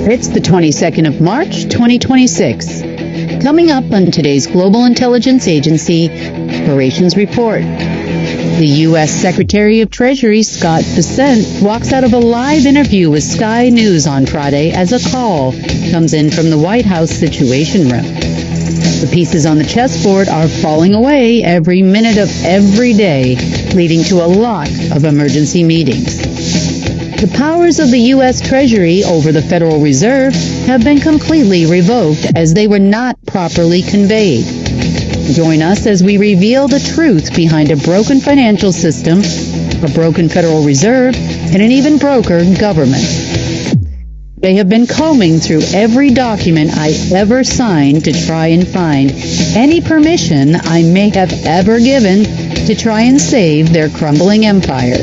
It's the 22nd of March, 2026. Coming up on today's Global Intelligence Agency Operations Report. The U.S. Secretary of Treasury, Scott Bessent, walks out of a live interview with Sky News on Friday as a call comes in from the White House Situation Room. The pieces on the chessboard are falling away every minute of every day, leading to a lot of emergency meetings. The powers of the U.S. Treasury over the Federal Reserve have been completely revoked as they were not properly conveyed. Join us as we reveal the truth behind a broken financial system, a broken Federal Reserve, and an even broker government. They have been combing through every document I ever signed to try and find any permission I may have ever given to try and save their crumbling empire.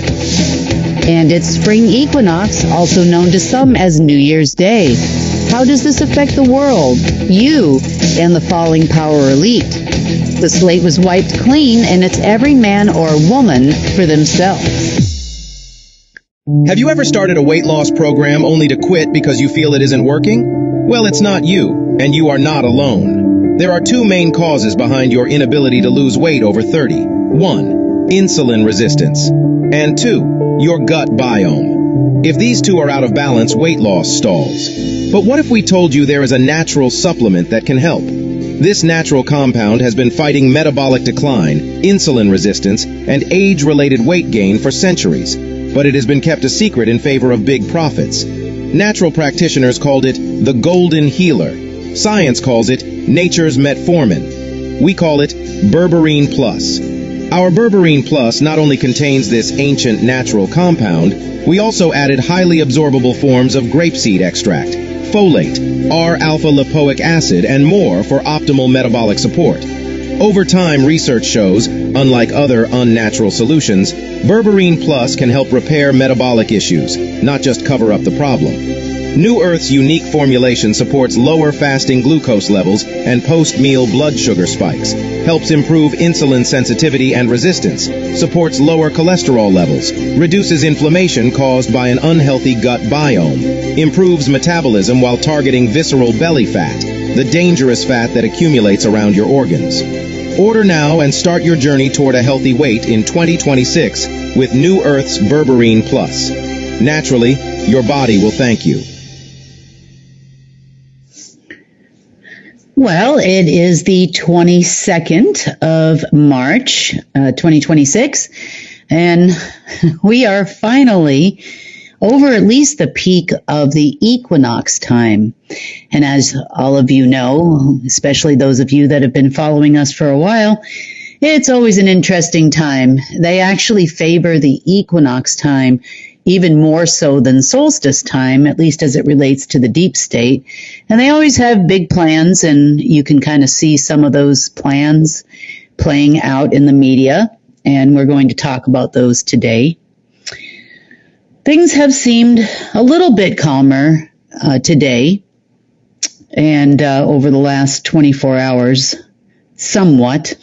And it's spring equinox, also known to some as New Year's Day. How does this affect the world, you, and the falling power elite? The slate was wiped clean, and it's every man or woman for themselves. Have you ever started a weight loss program only to quit because you feel it isn't working? Well, it's not you, and you are not alone. There are two main causes behind your inability to lose weight over 30. 1. Insulin resistance. And 2. Your gut biome. If these two are out of balance, weight loss stalls. But what if we told you there is a natural supplement that can help? This natural compound has been fighting metabolic decline, insulin resistance, and age-related weight gain for centuries, but it has been kept a secret in favor of big profits. Natural practitioners called it the golden healer. Science calls it nature's metformin. We call it Berberine Plus. Our Berberine Plus not only contains this ancient natural compound, we also added highly absorbable forms of grapeseed extract, folate, R-alpha-lipoic acid, and more for optimal metabolic support. Over time, research shows, unlike other unnatural solutions, Berberine Plus can help repair metabolic issues, not just cover up the problem. New Earth's unique formulation supports lower fasting glucose levels and post-meal blood sugar spikes, helps improve insulin sensitivity and resistance, supports lower cholesterol levels, reduces inflammation caused by an unhealthy gut biome, improves metabolism while targeting visceral belly fat, the dangerous fat that accumulates around your organs. Order now and start your journey toward a healthy weight in 2026 with New Earth's Berberine Plus. Naturally, your body will thank you. Well, it is the 22nd of March, 2026, and we are finally over at least the peak of the equinox time. And as all of you know, especially those of you that have been following us for a while, it's always an interesting time. They actually favor the equinox time even more so than solstice time, at least as it relates to the deep state. And they always have big plans, and you can kind of see some of those plans playing out in the media, and we're going to talk about those today. Things have seemed a little bit calmer today and over the last 24 hours, somewhat.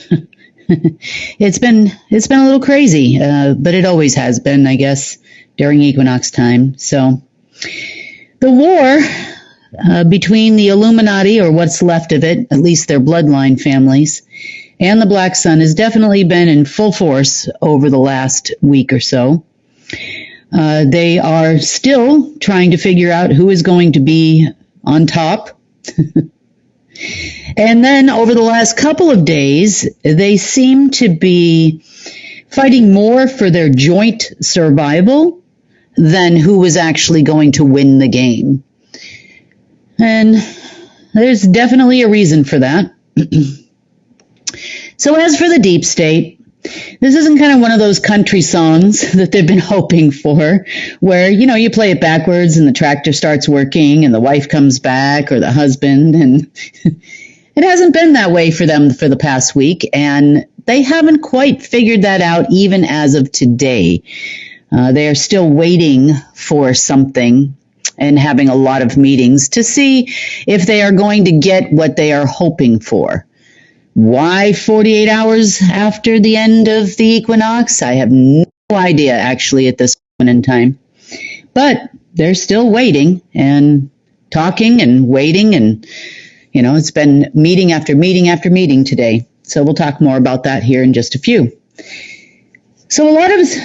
It's been a little crazy, but it always has been, I guess, during equinox time. So the war between the Illuminati, or what's left of it, at least their bloodline families, and the Black Sun has definitely been in full force over the last week or so. They are still trying to figure out who is going to be on top. And then over the last couple of days, they seem to be fighting more for their joint survival than who was actually going to win the game. And there's definitely a reason for that. So as for the deep state, this isn't kind of one of those country songs that they've been hoping for, where, you know, you play it backwards and the tractor starts working and the wife comes back, or the husband, and it hasn't been that way for them for the past week, and they haven't quite figured that out even as of today. They are still waiting for something and having a lot of meetings to see if they are going to get what they are hoping for. Why 48 hours after the end of the equinox? I have no idea, actually, at this point in time. But they're still waiting, and talking and waiting, and it's been meeting after meeting after meeting today. So we'll talk more about that here in just a few. So a lot of has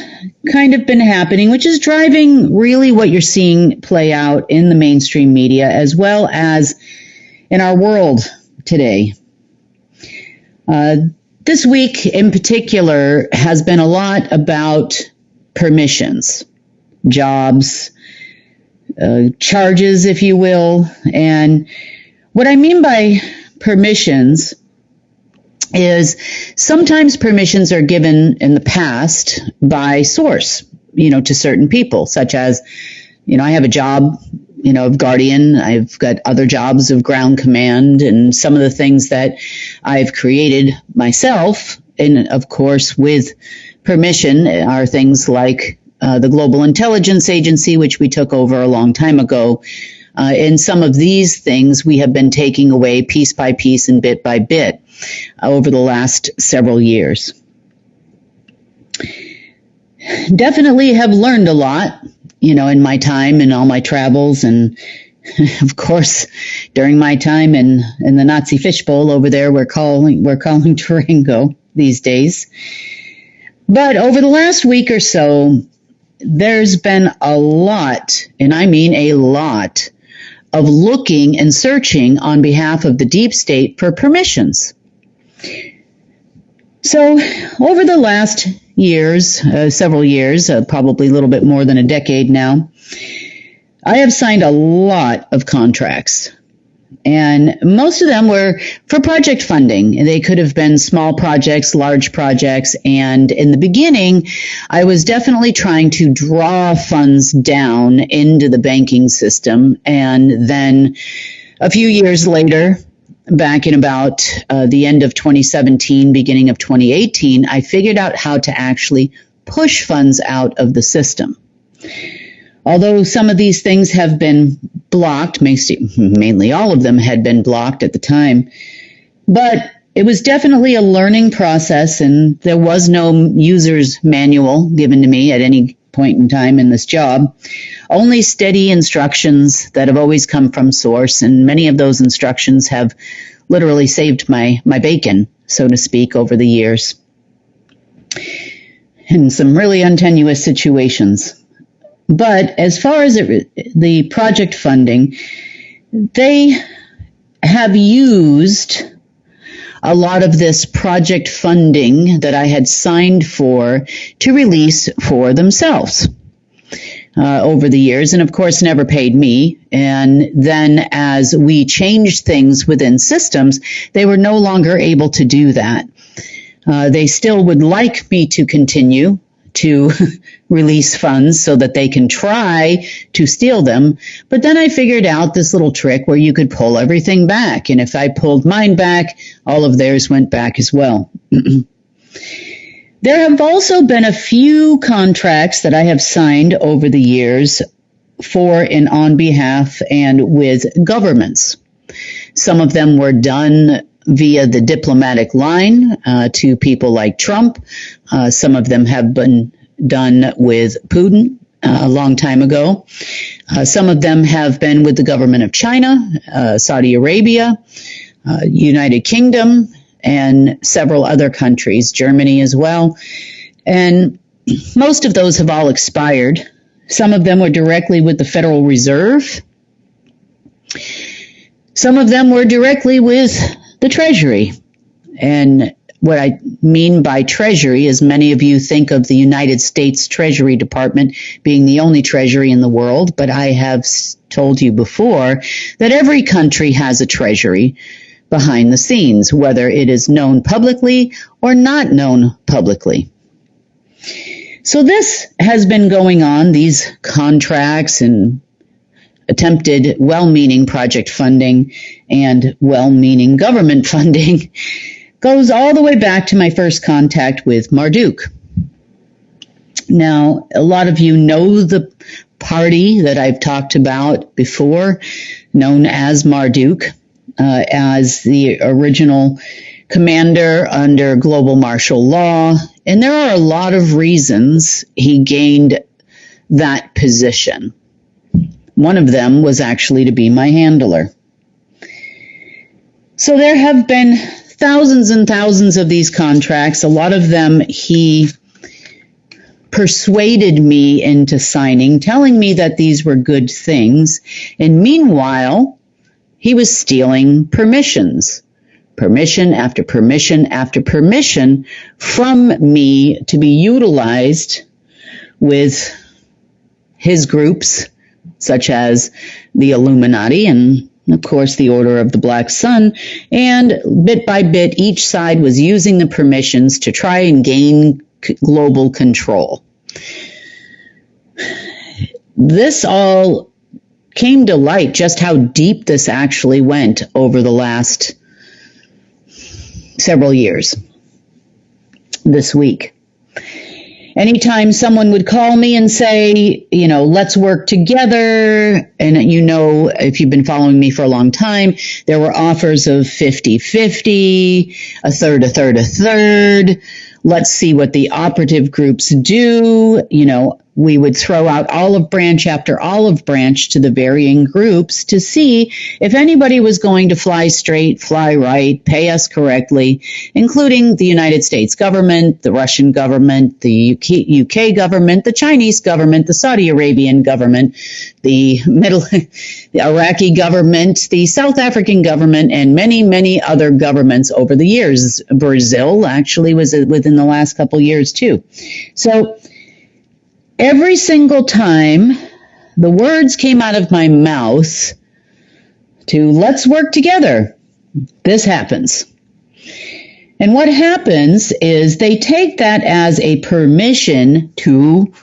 kind of been happening, which is driving really what you're seeing play out in the mainstream media as well as in our world today. This week in particular has been a lot about permissions, jobs, charges, if you will. And what I mean by permissions is sometimes permissions are given in the past by source, to certain people, such as, I have a job, of guardian. I've got other jobs of ground command, and some of the things that I've created myself, and of course with permission, are things like the Global Intelligence Agency, which we took over a long time ago. And some of these things we have been taking away piece by piece and bit by bit over the last several years. Definitely have learned a lot, in my time and all my travels, and of course during my time in the Nazi fishbowl over there, we're calling Durango these days. But over the last week or so, there's been a lot, and I mean a lot, of looking and searching on behalf of the deep state for permissions. So over the last years, several years, probably a little bit more than a decade now, I have signed a lot of contracts. And most of them were for project funding. They could have been small projects, large projects. And in the beginning, I was definitely trying to draw funds down into the banking system. And then a few years later, back in about the end of 2017, beginning of 2018, I figured out how to actually push funds out of the system. Although some of these things have been blocked, mainly all of them had been blocked at the time, but it was definitely a learning process, and there was no user's manual given to me at any point in time in this job. Only steady instructions that have always come from source, and many of those instructions have literally saved my bacon, so to speak, over the years in some really untenuous situations. But as far as the project funding, they have used a lot of this project funding that I had signed for to release for themselves over the years, and of course never paid me. And then as we changed things within systems, they were no longer able to do that. They still would like me to continue to release funds so that they can try to steal them. But then I figured out this little trick where you could pull everything back. And if I pulled mine back, all of theirs went back as well. There have also been a few contracts that I have signed over the years for and on behalf and with governments. Some of them were done via the diplomatic line to people like Trump. Some of them have been done with Putin a long time ago. Some of them have been with the government of China, Saudi Arabia, United Kingdom, and several other countries, Germany as well. And most of those have all expired. Some of them were directly with the Federal Reserve. Some of them were directly with the Treasury. And what I mean by Treasury is many of you think of the United States Treasury Department being the only treasury in the world, but I have told you before that every country has a treasury behind the scenes, whether it is known publicly or not known publicly. So this has been going on, these contracts and attempted well-meaning project funding and well-meaning government funding goes all the way back to my first contact with Marduk. Now, a lot of you know the party that I've talked about before, known as Marduk, as the original commander under global martial law. And there are a lot of reasons he gained that position. One of them was actually to be my handler. So there have been thousands and thousands of these contracts. A lot of them he persuaded me into signing, telling me that these were good things. And meanwhile, he was stealing permissions. Permission after permission after permission from me to be utilized with his groups, such as the Illuminati and, of course, the Order of the Black Sun. And bit by bit, each side was using the permissions to try and gain global control. This all came to light, just how deep this actually went over the last several years. This week, anytime someone would call me and say, let's work together, and if you've been following me for a long time, there were offers of 50-50, a third, let's see what the operative groups do. We would throw out olive branch after olive branch to the varying groups to see if anybody was going to fly straight, fly right, pay us correctly, including the United States government, the Russian government, the UK government, the Chinese government, the Saudi Arabian government, the Iraqi government, the South African government, and many, many other governments over the years. Brazil actually was within the last couple years too. So every single time the words came out of my mouth to let's work together, this happens. And what happens is they take that as a permission to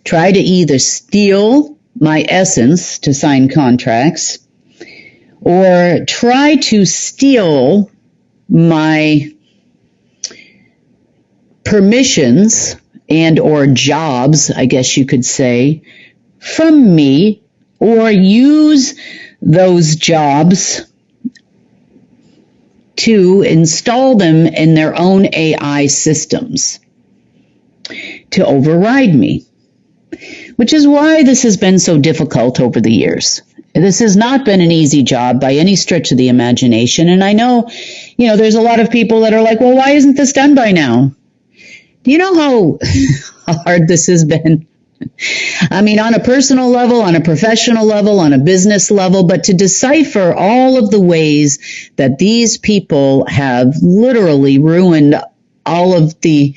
try to either steal my essence to sign contracts or try to steal my permissions and or jobs, I guess you could say, from me, or use those jobs to install them in their own AI systems to override me, which is why this has been so difficult over the years. This has not been an easy job by any stretch of the imagination, and I know, there's a lot of people that are like, well, why isn't this done by now? Do you know how hard this has been? I mean, on a personal level, on a professional level, on a business level, but to decipher all of the ways that these people have literally ruined all of the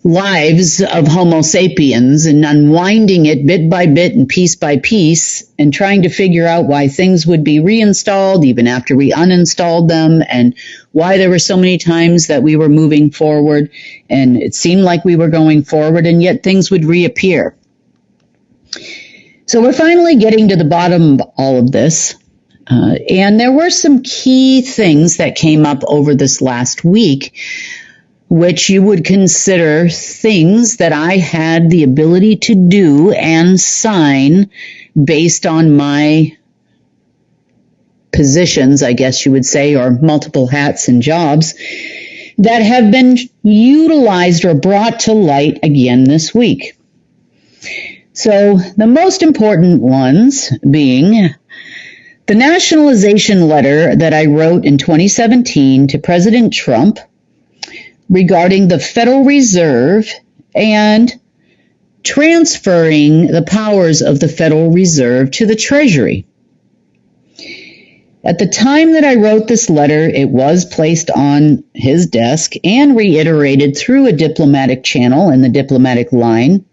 lives of Homo sapiens and unwinding it bit by bit and piece by piece and trying to figure out why things would be reinstalled even after we uninstalled them and why there were so many times that we were moving forward and it seemed like we were going forward and yet things would reappear. So we're finally getting to the bottom of all of this. And there were some key things that came up over this last week which you would consider things that I had the ability to do and sign based on my positions, I guess you would say, or multiple hats and jobs that have been utilized or brought to light again this week. So the most important ones being the nationalization letter that I wrote in 2017 to President Trump regarding the Federal Reserve and transferring the powers of the Federal Reserve to the Treasury. At the time that I wrote this letter, it was placed on his desk and reiterated through a diplomatic channel in the diplomatic line.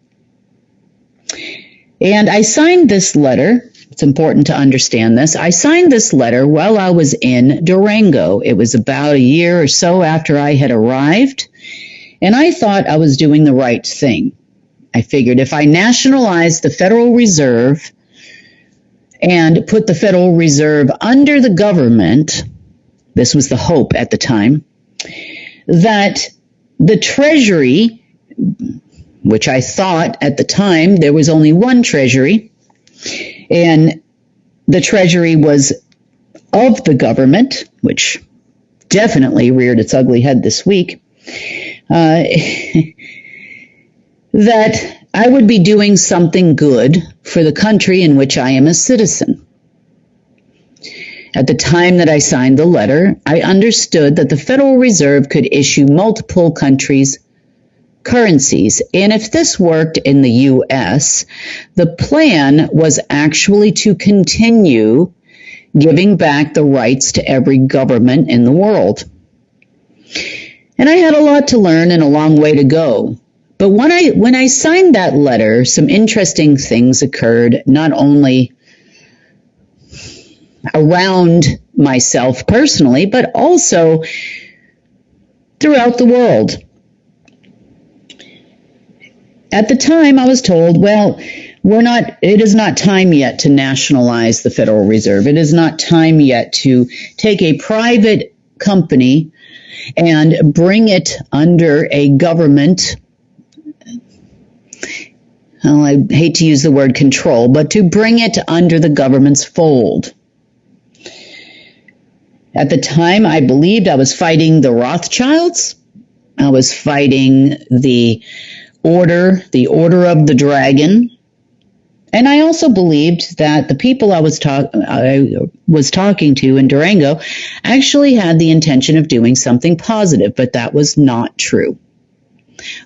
And I signed this letter. It's important to understand this. I signed this letter while I was in Durango. It was about a year or so after I had arrived, and I thought I was doing the right thing. I figured if I nationalized the Federal Reserve and put the Federal Reserve under the government, this was the hope at the time, that the Treasury, which I thought at the time there was only one Treasury, and the Treasury was of the government, which definitely reared its ugly head this week, that I would be doing something good for the country in which I am a citizen. At the time that I signed the letter, I understood that the Federal Reserve could issue multiple countries' currencies, and if this worked in the U.S., the plan was actually to continue giving back the rights to every government in the world. And I had a lot to learn and a long way to go. But when I signed that letter, some interesting things occurred, not only around myself personally, but also throughout the world. At the time, I was told, well, it is not time yet to nationalize the Federal Reserve. It is not time yet to take a private company and bring it under a government. Well, I hate to use the word control, but to bring it under the government's fold. At the time, I believed I was fighting the Rothschilds. I was fighting the Order of the Dragon. And I also believed that the people I was talking to in Durango actually had the intention of doing something positive, but that was not true.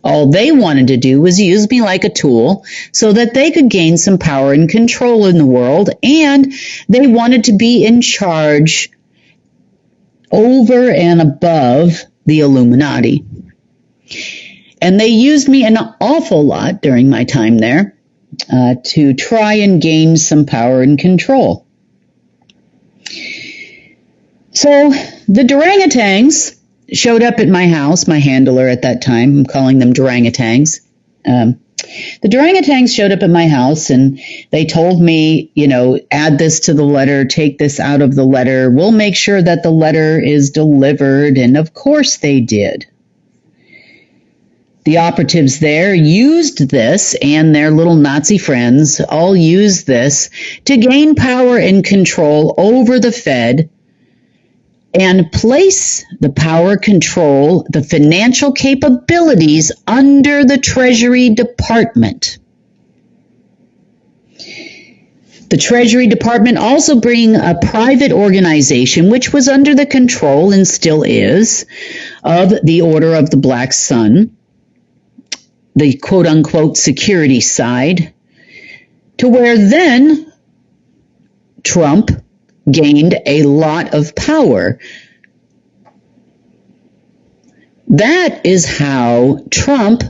All they wanted to do was use me like a tool so that they could gain some power and control in the world, and they wanted to be in charge over and above the Illuminati. And they used me an awful lot during my time there to try and gain some power and control. So the Durangotans showed up at my house, my handler at that time, I'm calling them Durangotans. The Durangotans showed up at my house and they told me, add this to the letter, take this out of the letter. We'll make sure that the letter is delivered. And of course they did. The operatives there used this, and their little Nazi friends all used this to gain power and control over the Fed and place the power, control, the financial capabilities under the Treasury Department. The Treasury Department also being a private organization which was under the control, and still is, of the Order of the Black Sun, the quote-unquote security side, to where then Trump gained a lot of power. That is how Trump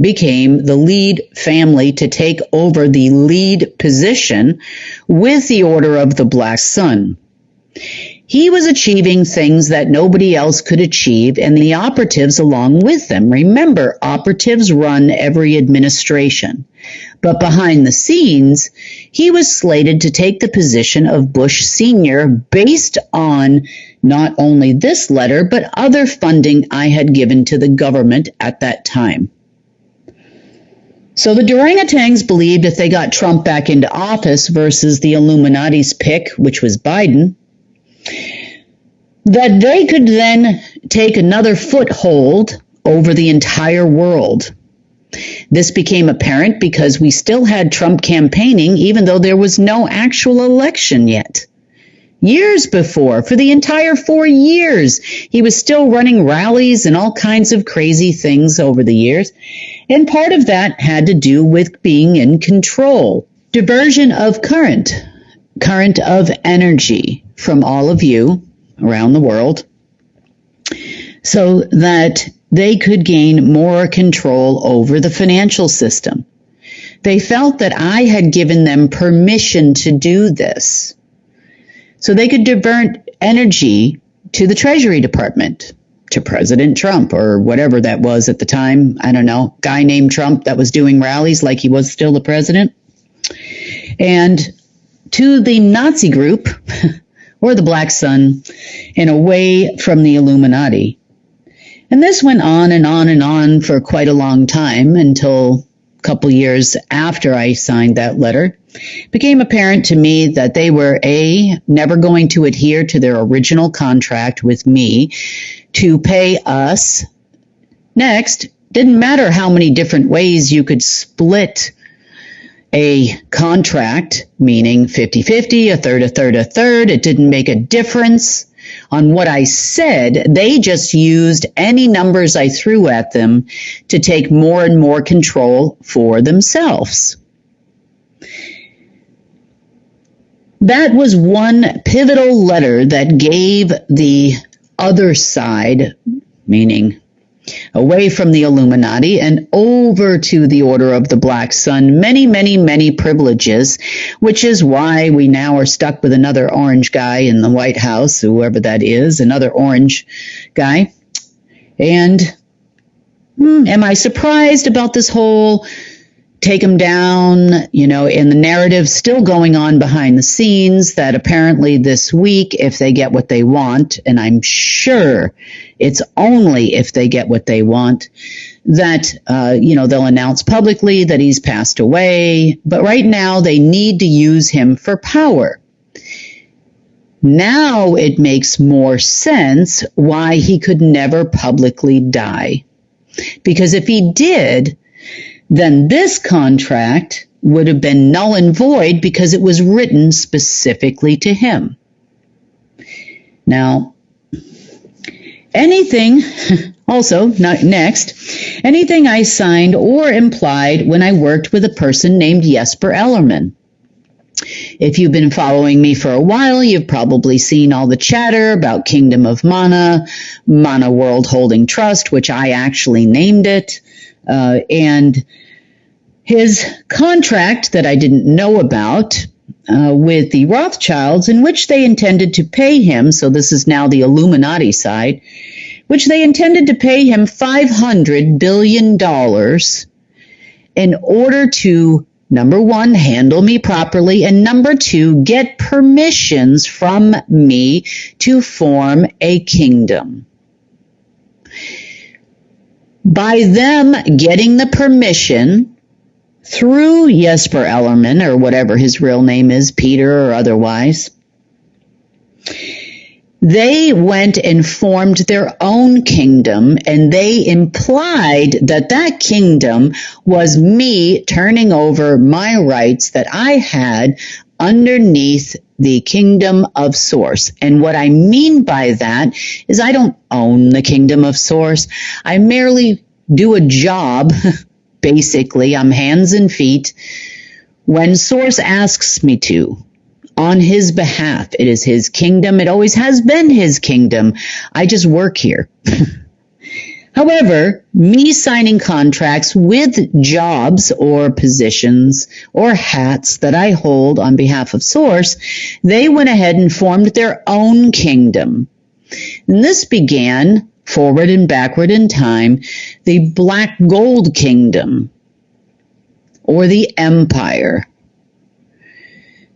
became the lead family to take over the lead position with the Order of the Black Sun. He was achieving things that nobody else could achieve, and the operatives along with them. Remember, operatives run every administration. But behind the scenes, he was slated to take the position of Bush Sr. based on not only this letter, but other funding I had given to the government at that time. So the Durangotans believed if they got Trump back into office versus the Illuminati's pick, which was Biden, that they could then take another foothold over the entire world. This became apparent because we still had Trump campaigning even though there was no actual election yet. Years before, for the entire 4 years, he was still running rallies and all kinds of crazy things over the years. And part of that had to do with being in control. Diversion of current of energy from all of you around the world so that they could gain more control over the financial system. They felt that I had given them permission to do this so they could divert energy to the Treasury Department, to President Trump or whatever that was at the time. I don't know, guy named Trump that was doing rallies like he was still the president. And to the Nazi group or the Black Sun, and away from the Illuminati. And this went on and on and on for quite a long time until a couple years after I signed that letter. It became apparent to me that they were never going to adhere to their original contract with me to pay us. Next, Didn't matter how many different ways you could split a contract, meaning 50-50, a third. It didn't make a difference on what I said. They just used any numbers I threw at them to take more and more control for themselves. That was one pivotal letter that gave the other side, meaning away from the Illuminati and over to the Order of the Black Sun, many privileges, which is why we now are stuck with another orange guy in the White House, whoever that is, another orange guy. And am I surprised about this whole take them down, in the narrative still going on behind the scenes that apparently this week, if they get what they want, and I'm sure it's only if they get what they want, that, they'll announce publicly that he's passed away. But right now they need to use him for power. Now it makes more sense why he could never publicly die. Because if he did, then this contract would have been null and void because it was written specifically to him. Now, anything I signed or implied when I worked with a person named Jesper Ellerman. If you've been following me for a while, you've probably seen all the chatter about Kingdom of Mana, Mana World Holding Trust, which I actually named it, and his contract that I didn't know about with the Rothschilds, in which they intended to pay him, so this is now the Illuminati side, which they intended to pay him $500 billion in order to, number one, handle me properly, and number two, get permissions from me to form a kingdom. By them getting the permission through Jesper Ellerman, or whatever his real name is, Peter or otherwise, they went and formed their own kingdom, and they implied that that kingdom was me turning over my rights that I had underneath the kingdom of Source. And what I mean by that is I don't own the kingdom of Source. I merely do a job. Basically, I'm hands and feet when Source asks me to. On his behalf. It is his kingdom. It always has been his kingdom. I just work here. However, me signing contracts with jobs or positions or hats that I hold on behalf of Source, they went ahead and formed their own kingdom. And this began, forward and backward in time, the Black Gold Kingdom or the Empire.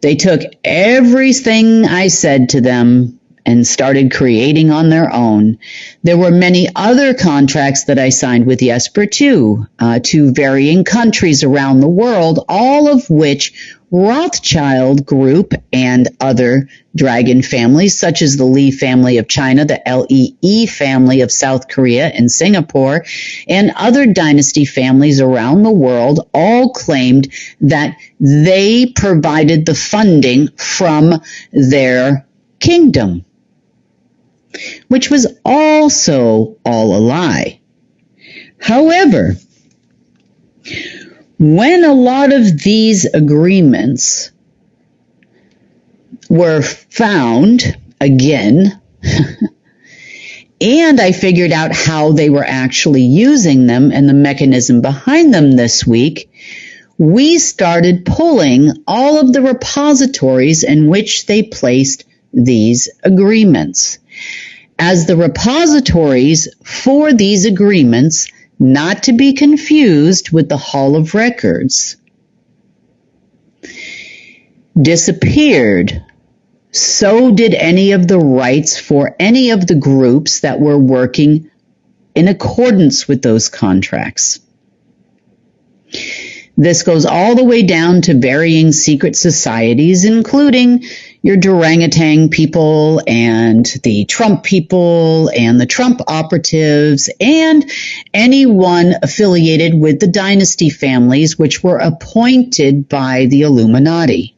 They took everything I said to them and started creating on their own. There were many other contracts that I signed with Jesper too, to varying countries around the world, all of which Rothschild Group and other dragon families, such as the Lee family of China, the Lee family of South Korea and Singapore, and other dynasty families around the world, all claimed that they provided the funding from their kingdom, which was also all a lie. However, when a lot of these agreements were found again, and I figured out how they were actually using them and the mechanism behind them this week, we started pulling all of the repositories in which they placed these agreements. As the repositories for these agreements, not to be confused with the Hall of Records, disappeared, so did any of the rights for any of the groups that were working in accordance with those contracts. This goes all the way down to varying secret societies, including, your orangutan people and the Trump people and the Trump operatives and anyone affiliated with the dynasty families which were appointed by the Illuminati.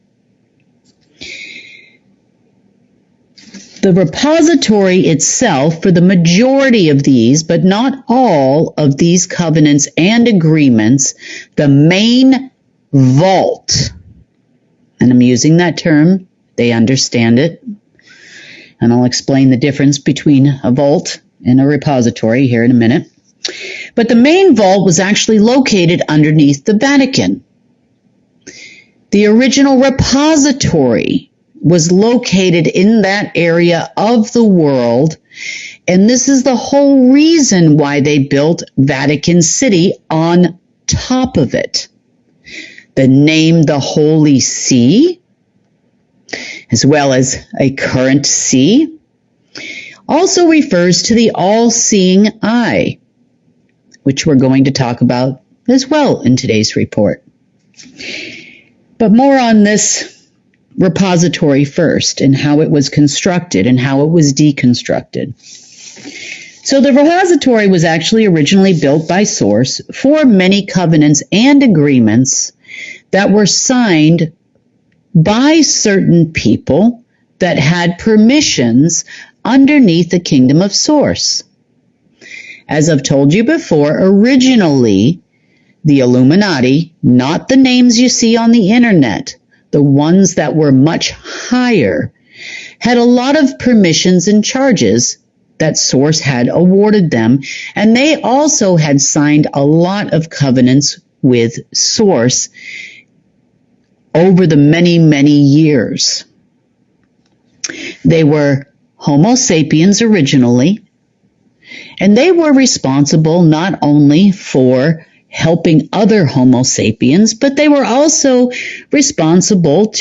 The repository itself, for the majority of these, but not all of these covenants and agreements, the main vault, and I'm using that term, they understand it, and I'll explain the difference between a vault and a repository here in a minute. But the main vault was actually located underneath the Vatican. The original repository was located in that area of the world, and this is the whole reason why they built Vatican City on top of it. The name the Holy See, as well as a current see, also refers to the all-seeing eye, which we're going to talk about as well in today's report. But more on this repository first, and how it was constructed and how it was deconstructed. So the repository was actually originally built by Source for many covenants and agreements that were signed by certain people that had permissions underneath the kingdom of Source. As I've told you before, originally the Illuminati, not the names you see on the internet, the ones that were much higher, had a lot of permissions and charges that Source had awarded them, and they also had signed a lot of covenants with Source over the many, many years. They were Homo sapiens originally, and they were responsible not only for helping other Homo sapiens, but they were also responsible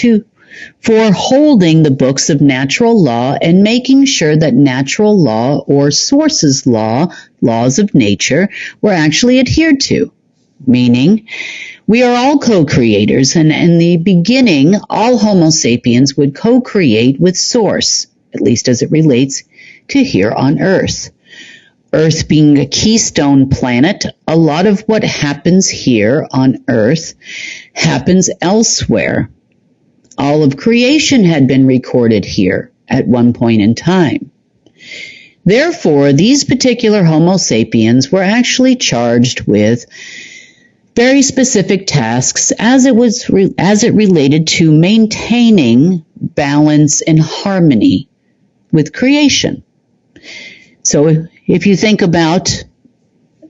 for holding the books of natural law and making sure that natural law or Source's law, laws of nature, were actually adhered to. Meaning, we are all co-creators, and in the beginning, all Homo sapiens would co-create with Source, at least as it relates to here on Earth. Earth being a keystone planet, a lot of what happens here on Earth happens elsewhere. All of creation had been recorded here at one point in time. Therefore, these particular Homo sapiens were actually charged with very specific tasks as it related to maintaining balance and harmony with creation. So if you think about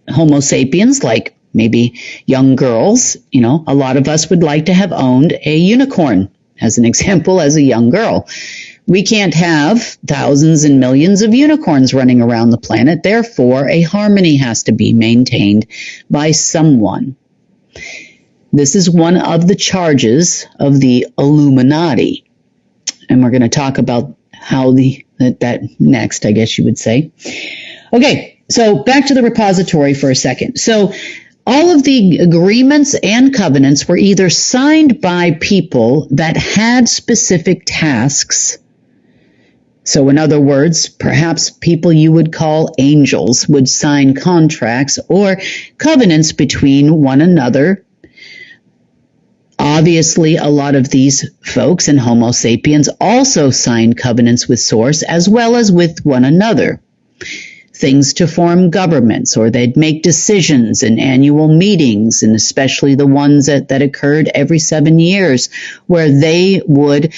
Homo sapiens, like maybe young girls, a lot of us would like to have owned a unicorn, as an example, as a young girl. We can't have thousands and millions of unicorns running around the planet. Therefore, a harmony has to be maintained by someone. This is one of the charges of the Illuminati. And we're going to talk about how that next, I guess you would say. Okay, so back to the repository for a second. So all of the agreements and covenants were either signed by people that had specific tasks. So in other words, perhaps people you would call angels would sign contracts or covenants between one another. Obviously, a lot of these folks and Homo sapiens also signed covenants with Source as well as with one another. Things to form governments, or they'd make decisions in annual meetings, and especially the ones that occurred every 7 years, where they would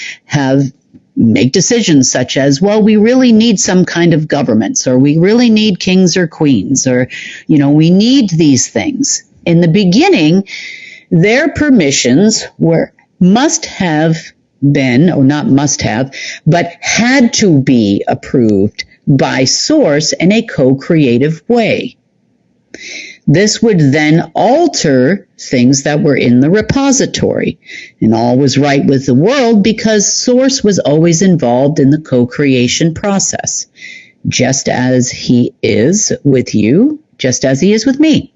make decisions such as, well, we really need some kind of governments, or we really need kings or queens, or, we need these things. In the beginning, their permissions must have been, or not must have, but had to be approved by Source in a co-creative way. This would then alter things that were in the repository, and all was right with the world because Source was always involved in the co-creation process, just as he is with you, just as he is with me.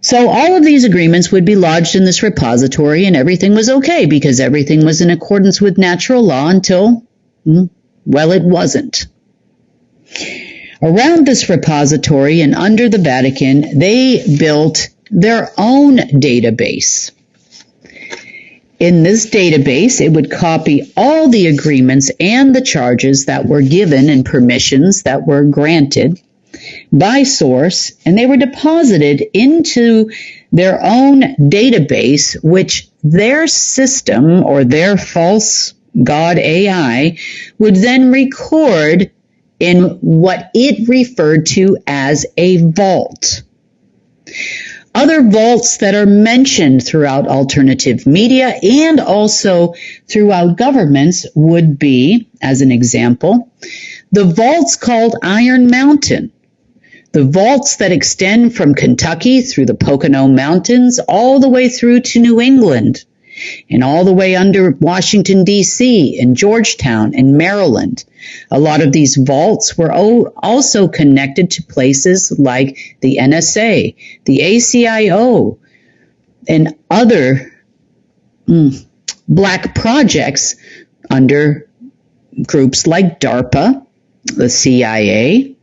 So all of these agreements would be lodged in this repository, and everything was okay because everything was in accordance with natural law until, well, it wasn't. Around this repository and under the Vatican, they built their own database. In this database, it would copy all the agreements and the charges that were given and permissions that were granted by source, and they were deposited into their own database, which their system or their false god AI would then record in what it referred to as a vault. Other vaults that are mentioned throughout alternative media and also throughout governments would be, as an example, the vaults called Iron Mountain, the vaults that extend from Kentucky through the Pocono Mountains all the way through to New England and all the way under Washington, D.C. and Georgetown and Maryland. A lot of these vaults were also connected to places like the NSA, the ACIO, and other black projects under groups like DARPA, the CIA,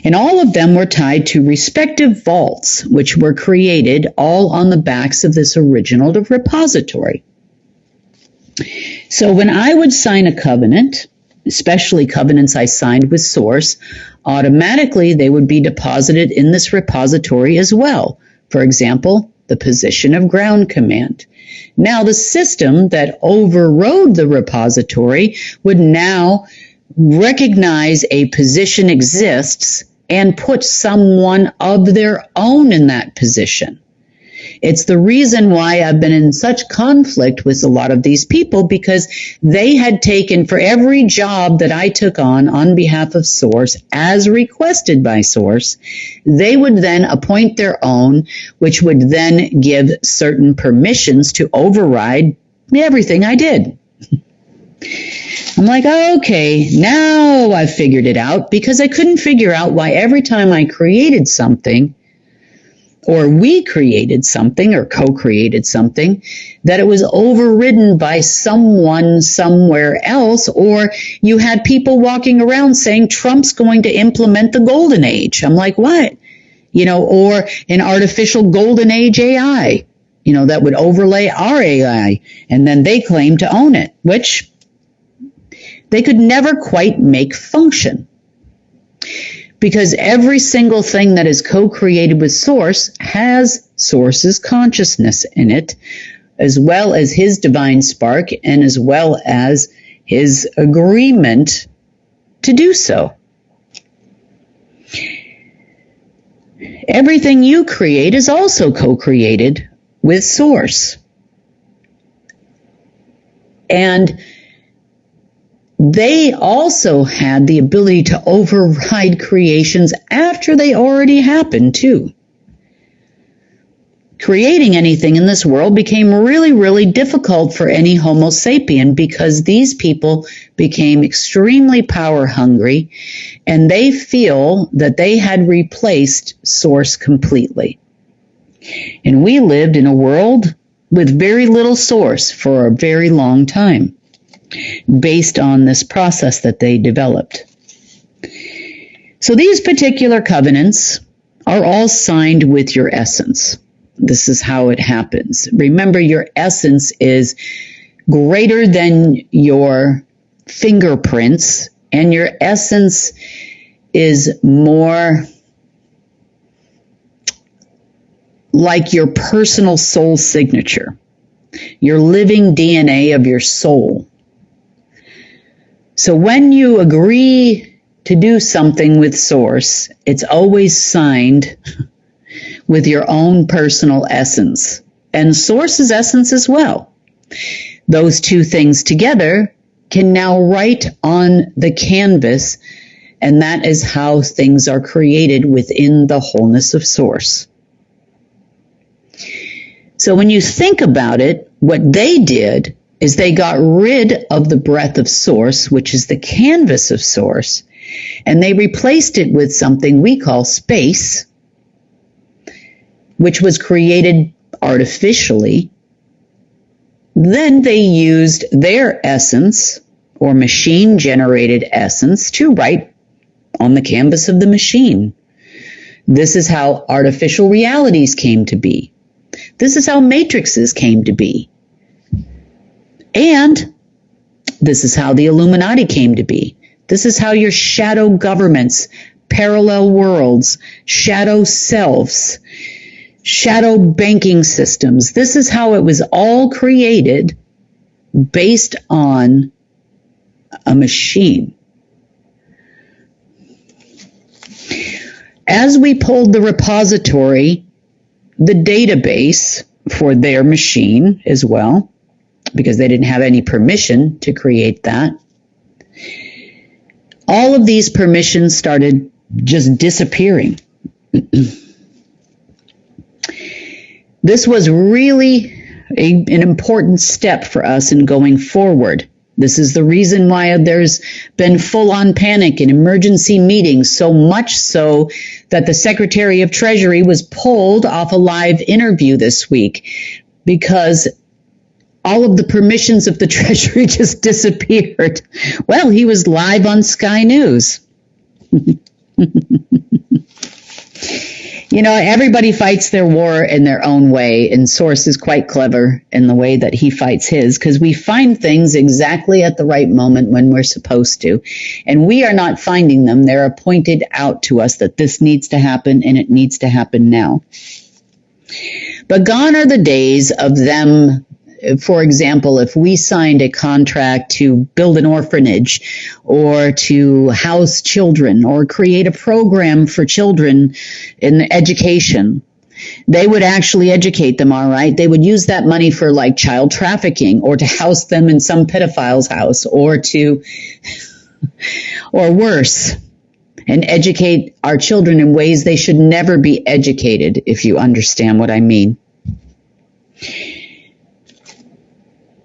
and all of them were tied to respective vaults, which were created all on the backs of this original repository. So when I would sign a covenant, especially covenants I signed with Source, automatically they would be deposited in this repository as well. For example, the position of ground command. Now the system that overrode the repository would now recognize a position exists and put someone of their own in that position. It's the reason why I've been in such conflict with a lot of these people, because they had taken, for every job that I took on behalf of Source, as requested by Source, they would then appoint their own, which would then give certain permissions to override everything I did. I'm like, okay, now I've figured it out, because I couldn't figure out why every time I created something, or we created something or co-created something, that it was overridden by someone somewhere else, or you had people walking around saying Trump's going to implement the golden age. I'm like, what? Or an artificial golden age AI, that would overlay our AI, and then they claim to own it, which they could never quite make function. Because every single thing that is co-created with Source has Source's consciousness in it, as well as his divine spark, and as well as his agreement to do so. Everything you create is also co-created with Source. And they also had the ability to override creations after they already happened, too. Creating anything in this world became really, really difficult for any Homo sapien, because these people became extremely power hungry, and they feel that they had replaced Source completely. And we lived in a world with very little Source for a very long time, based on this process that they developed. So these particular covenants are all signed with your essence. This is how it happens. Remember, your essence is greater than your fingerprints, and your essence is more like your personal soul signature, your living DNA of your soul. So when you agree to do something with Source, it's always signed with your own personal essence, and Source's essence as well. Those two things together can now write on the canvas, and that is how things are created within the wholeness of Source. So when you think about it, what they did is they got rid of the breath of Source, which is the canvas of Source, and they replaced it with something we call space, which was created artificially. Then they used their essence or machine-generated essence to write on the canvas of the machine. This is how artificial realities came to be. This is how matrices came to be. And this is how the Illuminati came to be. This is how your shadow governments, parallel worlds, shadow selves, shadow banking systems. This is how it was all created based on a machine. As we pulled the repository, the database for their machine as well, because they didn't have any permission to create that, all of these permissions started just disappearing. This was really an important step for us in going forward. This is the reason why there's been full-on panic and emergency meetings, so much so that the Secretary of Treasury was pulled off a live interview this week because all of the permissions of the Treasury just disappeared. Well, he was live on Sky News. You know, everybody fights their war in their own way, and Source is quite clever in the way that he fights his, because we find things exactly at the right moment when we're supposed to, and we are not finding them. They're pointed out to us that this needs to happen, and it needs to happen now. But gone are the days of them. For example, if we signed a contract to build an orphanage or to house children or create a program for children in education, they would actually educate them, all right? They would use that money for like child trafficking or to house them in some pedophile's house or worse, and educate our children in ways they should never be educated, if you understand what I mean.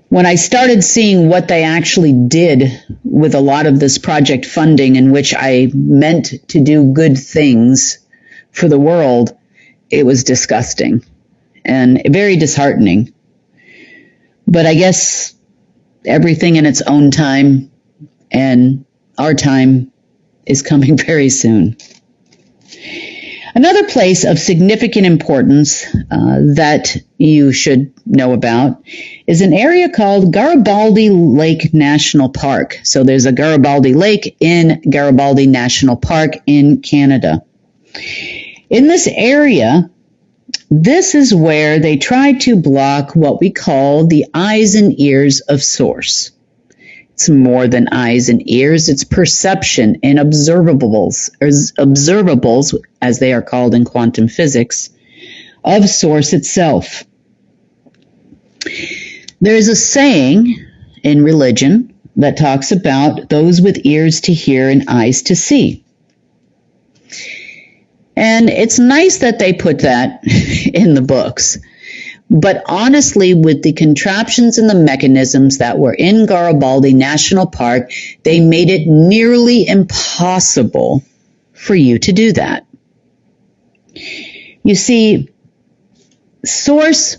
When I started seeing what they actually did with a lot of this project funding, in which I meant to do good things for the world, it was disgusting and very disheartening. But I guess everything in its own time, and our time is coming very soon. Another place of significant importance that you should know about is an area called Garibaldi Lake National Park. So there's a Garibaldi Lake in Garibaldi National Park in Canada. In this area, this is where they try to block what we call the eyes and ears of Source. It's more than eyes and ears. It's perception and observables, as they are called in quantum physics, of Source itself. There's a saying in religion that talks about those with ears to hear and eyes to see. And it's nice that they put that in the books. But honestly, with the contraptions and the mechanisms that were in Garibaldi National Park, they made it nearly impossible for you to do that. You see, Source,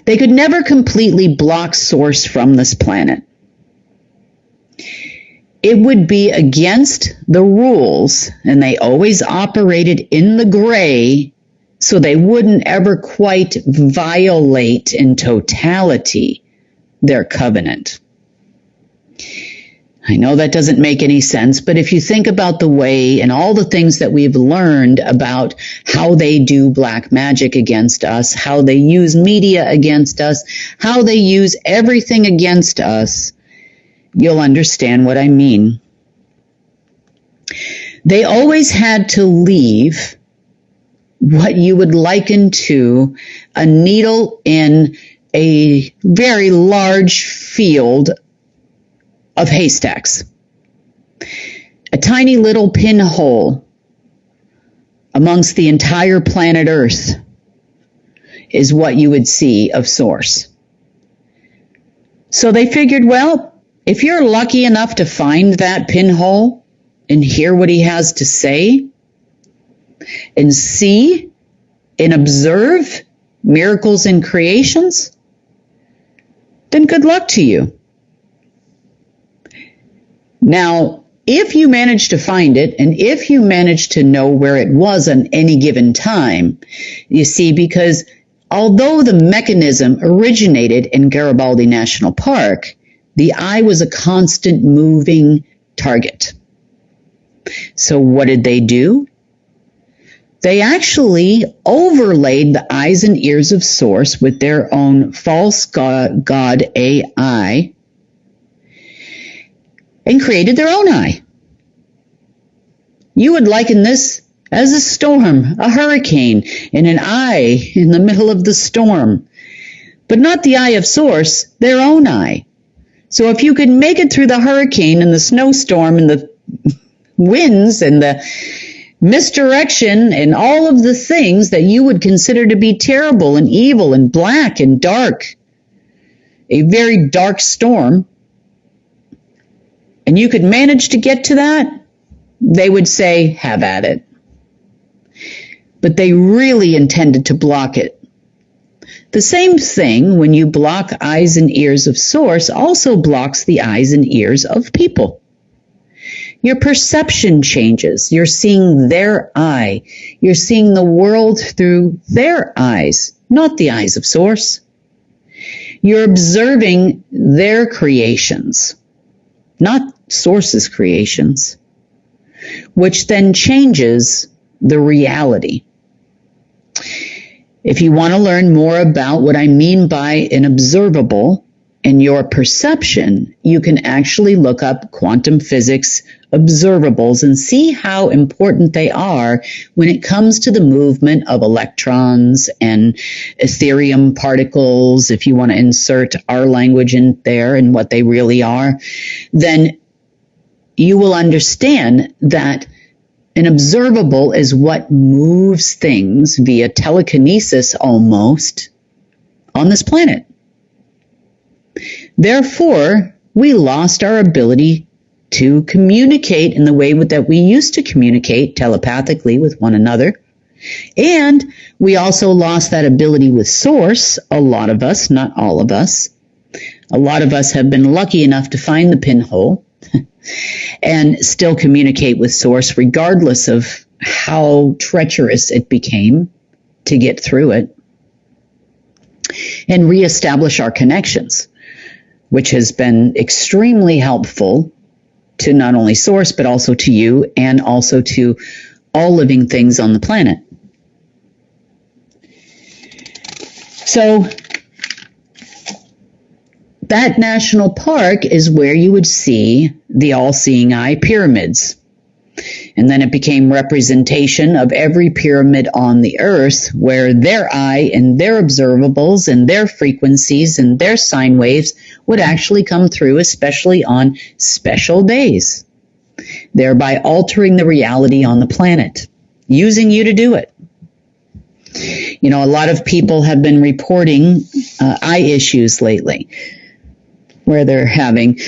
they could never completely block Source from this planet. It would be against the rules, and they always operated in the gray, so they wouldn't ever quite violate in totality their covenant. I know that doesn't make any sense, but if you think about the way and all the things that we've learned about how they do black magic against us, how they use media against us, how they use everything against us, you'll understand what I mean. They always had to leave what you would liken to a needle in a very large field of haystacks. A tiny little pinhole amongst the entire planet Earth is what you would see of Source. So they figured, well, if you're lucky enough to find that pinhole and hear what he has to say, and see and observe miracles and creations, then good luck to you. Now, if you manage to find it, and if you manage to know where it was on any given time, you see, because although the mechanism originated in Garibaldi National Park, the eye was a constant moving target. So what did they do? They actually overlaid the eyes and ears of Source with their own false god AI and created their own eye. You would liken this as a storm, a hurricane, and an eye in the middle of the storm. But not the eye of Source, their own eye. So if you could make it through the hurricane and the snowstorm and the winds and the misdirection and all of the things that you would consider to be terrible and evil and black and dark, a very dark storm, and you could manage to get to that, they would say, have at it. But they really intended to block it. The same thing when you block eyes and ears of Source also blocks the eyes and ears of people. Your perception changes. You're seeing their eye. You're seeing the world through their eyes, not the eyes of Source. You're observing their creations, not Source's creations, which then changes the reality. If you want to learn more about what I mean by an observable and your perception, you can actually look up quantum physics observables and see how important they are when it comes to the movement of electrons and Ethereum particles. If you want to insert our language in there and what they really are, then you will understand that an observable is what moves things via telekinesis almost on this planet. Therefore, we lost our ability to communicate in the way that we used to communicate telepathically with one another. And we also lost that ability with Source, a lot of us, not all of us. A lot of us have been lucky enough to find the pinhole and still communicate with Source regardless of how treacherous it became to get through it and reestablish our connections, which has been extremely helpful to not only Source, but also to you and also to all living things on the planet. So that national park is where you would see the all-seeing eye pyramids. And then it became representation of every pyramid on the earth where their eye and their observables and their frequencies and their sine waves would actually come through, especially on special days, thereby altering the reality on the planet, using you to do it. You know, a lot of people have been reporting eye issues lately, where they're having,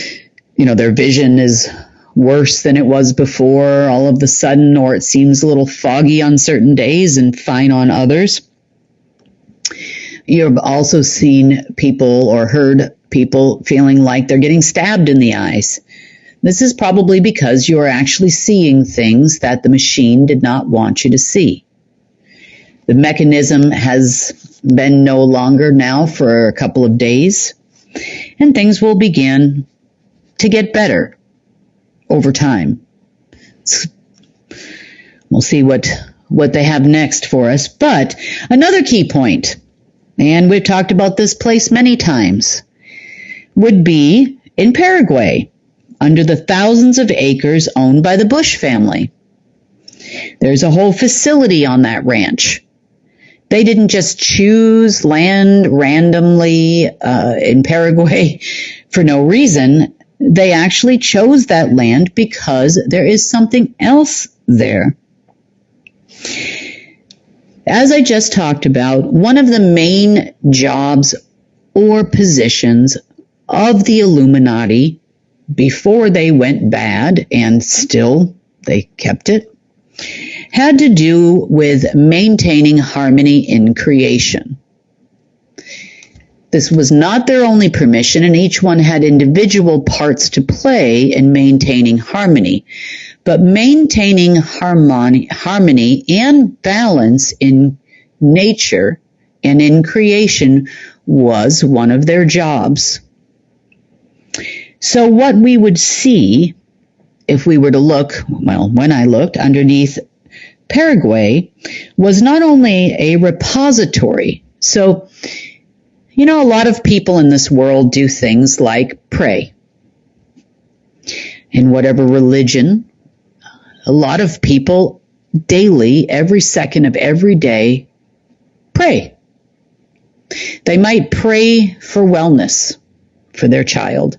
their vision is worse than it was before all of a sudden, or it seems a little foggy on certain days and fine on others. You've also seen people or heard people feeling like they're getting stabbed in the eyes. This is probably because you are actually seeing things that the machine did not want you to see. The mechanism has been no longer now for a couple of days, and things will begin to get better over time. We'll see what they have next for us. But another key point, and we've talked about this place many times, would be in Paraguay, under the thousands of acres owned by the Bush family. There's a whole facility on that ranch. They didn't just choose land randomly in Paraguay for no reason. They actually chose that land because there is something else there. As I just talked about, one of the main jobs or positions of the Illuminati before they went bad, and still they kept it, had to do with maintaining harmony in creation. This was not their only permission, and each one had individual parts to play in maintaining harmony. But maintaining harmony and balance in nature and in creation was one of their jobs. So what we would see if we were to look, well, when I looked underneath Paraguay, was not only a repository. So, a lot of people in this world do things like pray. In whatever religion, a lot of people daily, every second of every day, pray. They might pray for wellness for their child.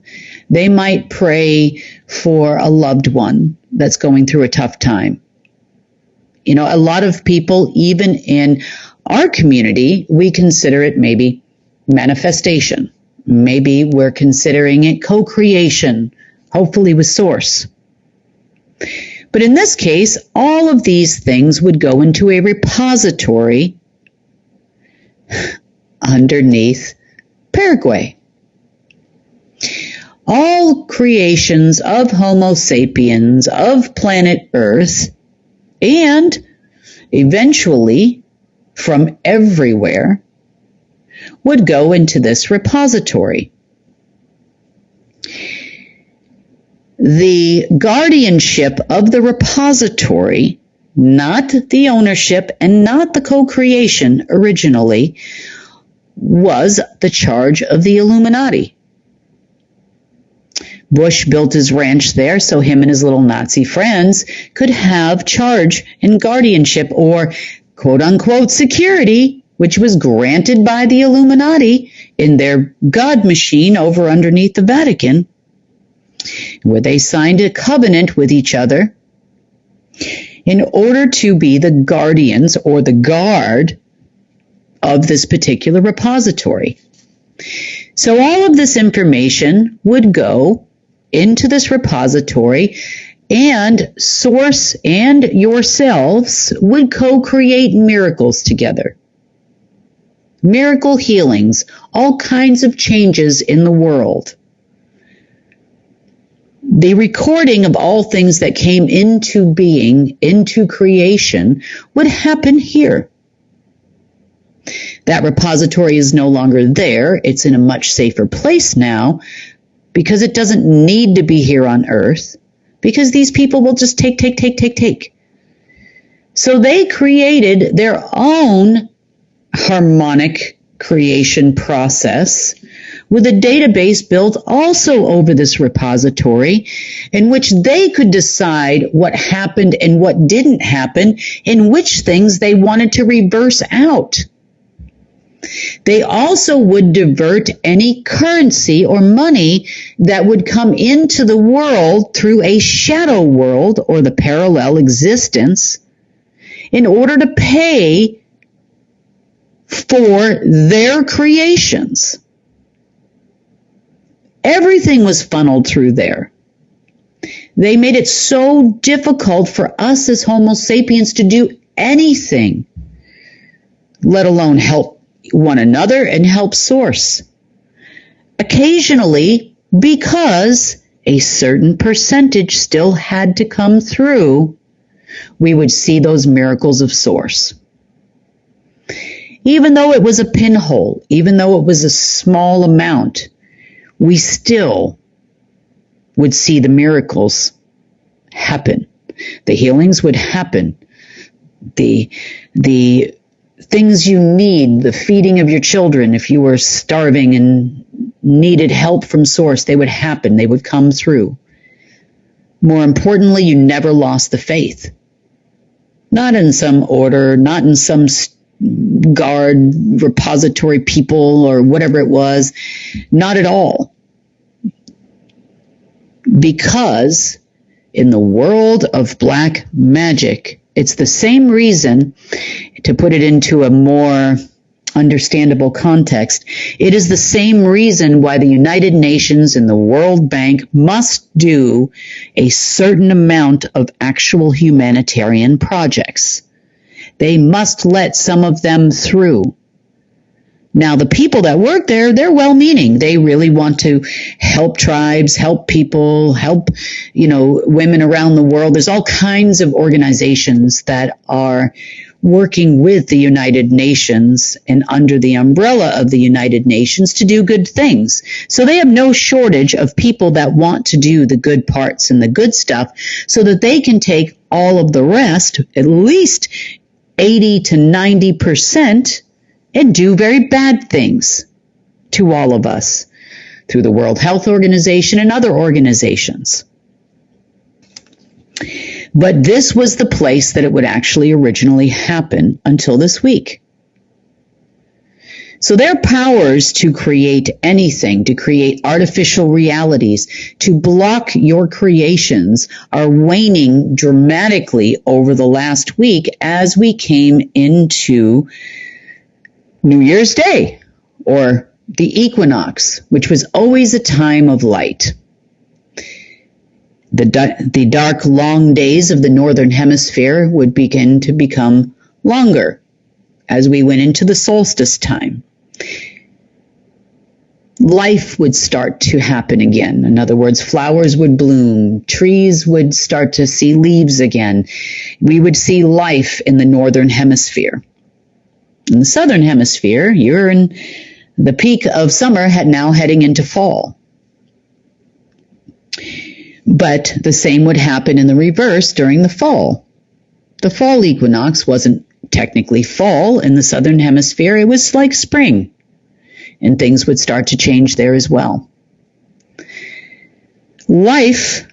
They might pray for a loved one that's going through a tough time. A lot of people, even in our community, we consider it maybe manifestation. Maybe we're considering it co-creation, hopefully with Source. But in this case, all of these things would go into a repository underneath Paraguay. All creations of Homo sapiens, of planet Earth, and eventually from everywhere, would go into this repository. The guardianship of the repository, not the ownership and not the co-creation originally, was the charge of the Illuminati. Bush built his ranch there so him and his little Nazi friends could have charge and guardianship, or quote-unquote security, which was granted by the Illuminati in their God machine over underneath the Vatican, where they signed a covenant with each other in order to be the guardians or the guard of this particular repository. So all of this information would go into this repository, and Source and yourselves would co-create miracles together. Miracle healings, all kinds of changes in the world. The recording of all things that came into being, into creation, would happen here. That repository is no longer there. It's in a much safer place now because it doesn't need to be here on Earth, because these people will just take. So they created their own harmonic creation process with a database built also over this repository in which they could decide what happened and what didn't happen and which things they wanted to reverse out. They also would divert any currency or money that would come into the world through a shadow world or the parallel existence in order to pay for their creations. Everything was funneled through there. They made it so difficult for us as Homo sapiens to do anything, let alone help one another and help Source. Occasionally, because a certain percentage still had to come through, we would see those miracles of Source. Even though it was a pinhole, even though it was a small amount, we still would see the miracles happen. The healings would happen. The things you need, the feeding of your children, if you were starving and needed help from Source, they would happen. They would come through. More importantly, you never lost the faith. Not in some order, not in some guard, repository people, or whatever it was. Not at all. Because in the world of black magic, it's the same reason, to put it into a more understandable context, it is the same reason why the United Nations and the World Bank must do a certain amount of actual humanitarian projects. They must let some of them through. Now, the people that work there, they're well-meaning. They really want to help tribes, help people, help, women around the world. There's all kinds of organizations that are working with the United Nations and under the umbrella of the United Nations to do good things. So they have no shortage of people that want to do the good parts and the good stuff so that they can take all of the rest, at least 80 to 90%, and do very bad things to all of us through the World Health Organization and other organizations. But this was the place that it would actually originally happen until this week. So their powers to create anything, to create artificial realities, to block your creations are waning dramatically over the last week as we came into New Year's Day, or the equinox, which was always a time of light. The dark, long days of the northern hemisphere would begin to become longer as we went into the solstice time. Life would start to happen again. In other words, flowers would bloom, trees would start to see leaves again. We would see life in the northern hemisphere. In the southern hemisphere, you're in the peak of summer, now heading into fall. But the same would happen in the reverse during the fall. The fall equinox wasn't technically fall in the southern hemisphere. It was like spring. And things would start to change there as well. Life,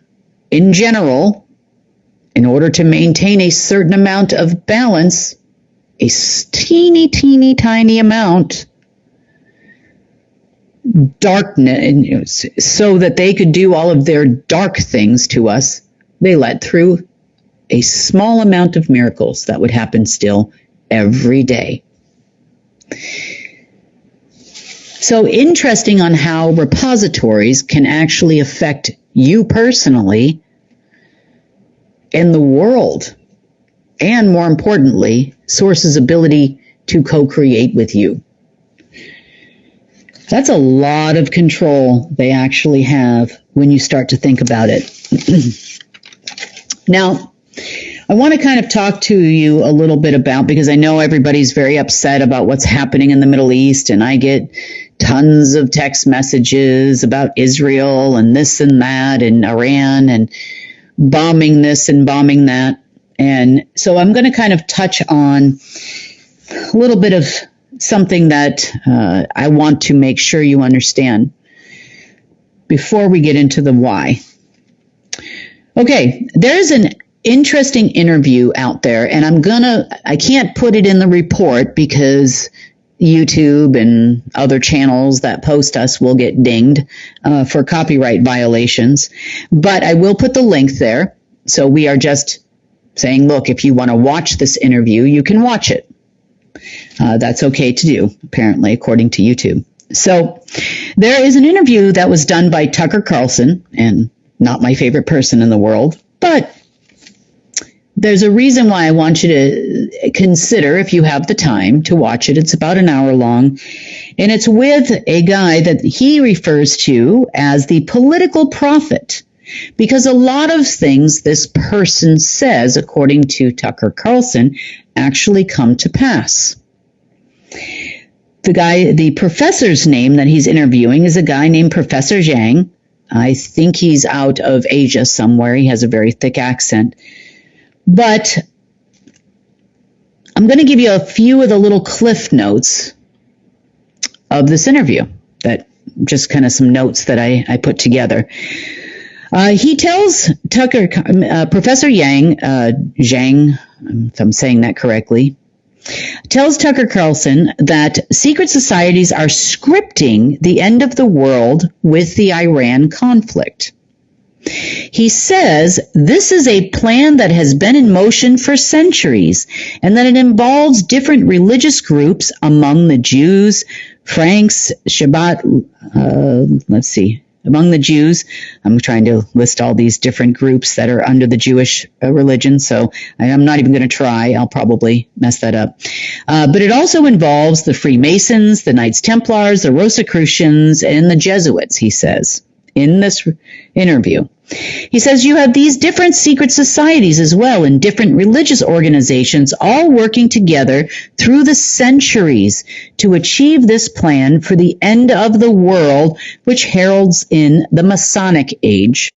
in general, in order to maintain a certain amount of balance, a teeny tiny amount, darkness, so that they could do all of their dark things to us, they let through a small amount of miracles that would happen still every day. So interesting on how repositories can actually affect you personally and the world, and more importantly, Source's ability to co-create with you. That's a lot of control they actually have when you start to think about it. Now, I want to kind of talk to you a little bit about, because I know everybody's very upset about what's happening in the Middle East, and I get tons of text messages about Israel and this and that and Iran and bombing this and bombing that. And so I'm going to kind of touch on a little bit of something that I want to make sure you understand before we get into the why. Okay, there's an interesting interview out there, and I can't put it in the report because YouTube and other channels that post us will get dinged for copyright violations, but I will put the link there. So we are just saying, look, if you want to watch this interview, you can watch it. That's okay to do, apparently, according to YouTube. So there is an interview that was done by Tucker Carlson, and not my favorite person in the world, but there's a reason why I want you to consider, if you have the time, to watch it. It's about an hour long, and it's with a guy that he refers to as the political prophet, because a lot of things this person says, according to Tucker Carlson, actually come to pass. The professor's name that he's interviewing is a guy named Professor Zhang. I think he's out of Asia somewhere. He has a very thick accent. But I'm going to give you a few of the little cliff notes of this interview, that just kind of some notes that I put together. He tells Professor Zhang, if I'm saying that correctly, tells Tucker Carlson that secret societies are scripting the end of the world with the Iran conflict. He says this is a plan that has been in motion for centuries and that it involves different religious groups among the Jews, Franks, Shabbat, among the Jews. I'm trying to list all these different groups that are under the Jewish religion, so I'm not even going to try. I'll probably mess that up. But it also involves the Freemasons, the Knights Templars, the Rosicrucians, and the Jesuits, he says in this interview. He says you have these different secret societies as well and different religious organizations all working together through the centuries to achieve this plan for the end of the world, which heralds in the Masonic age.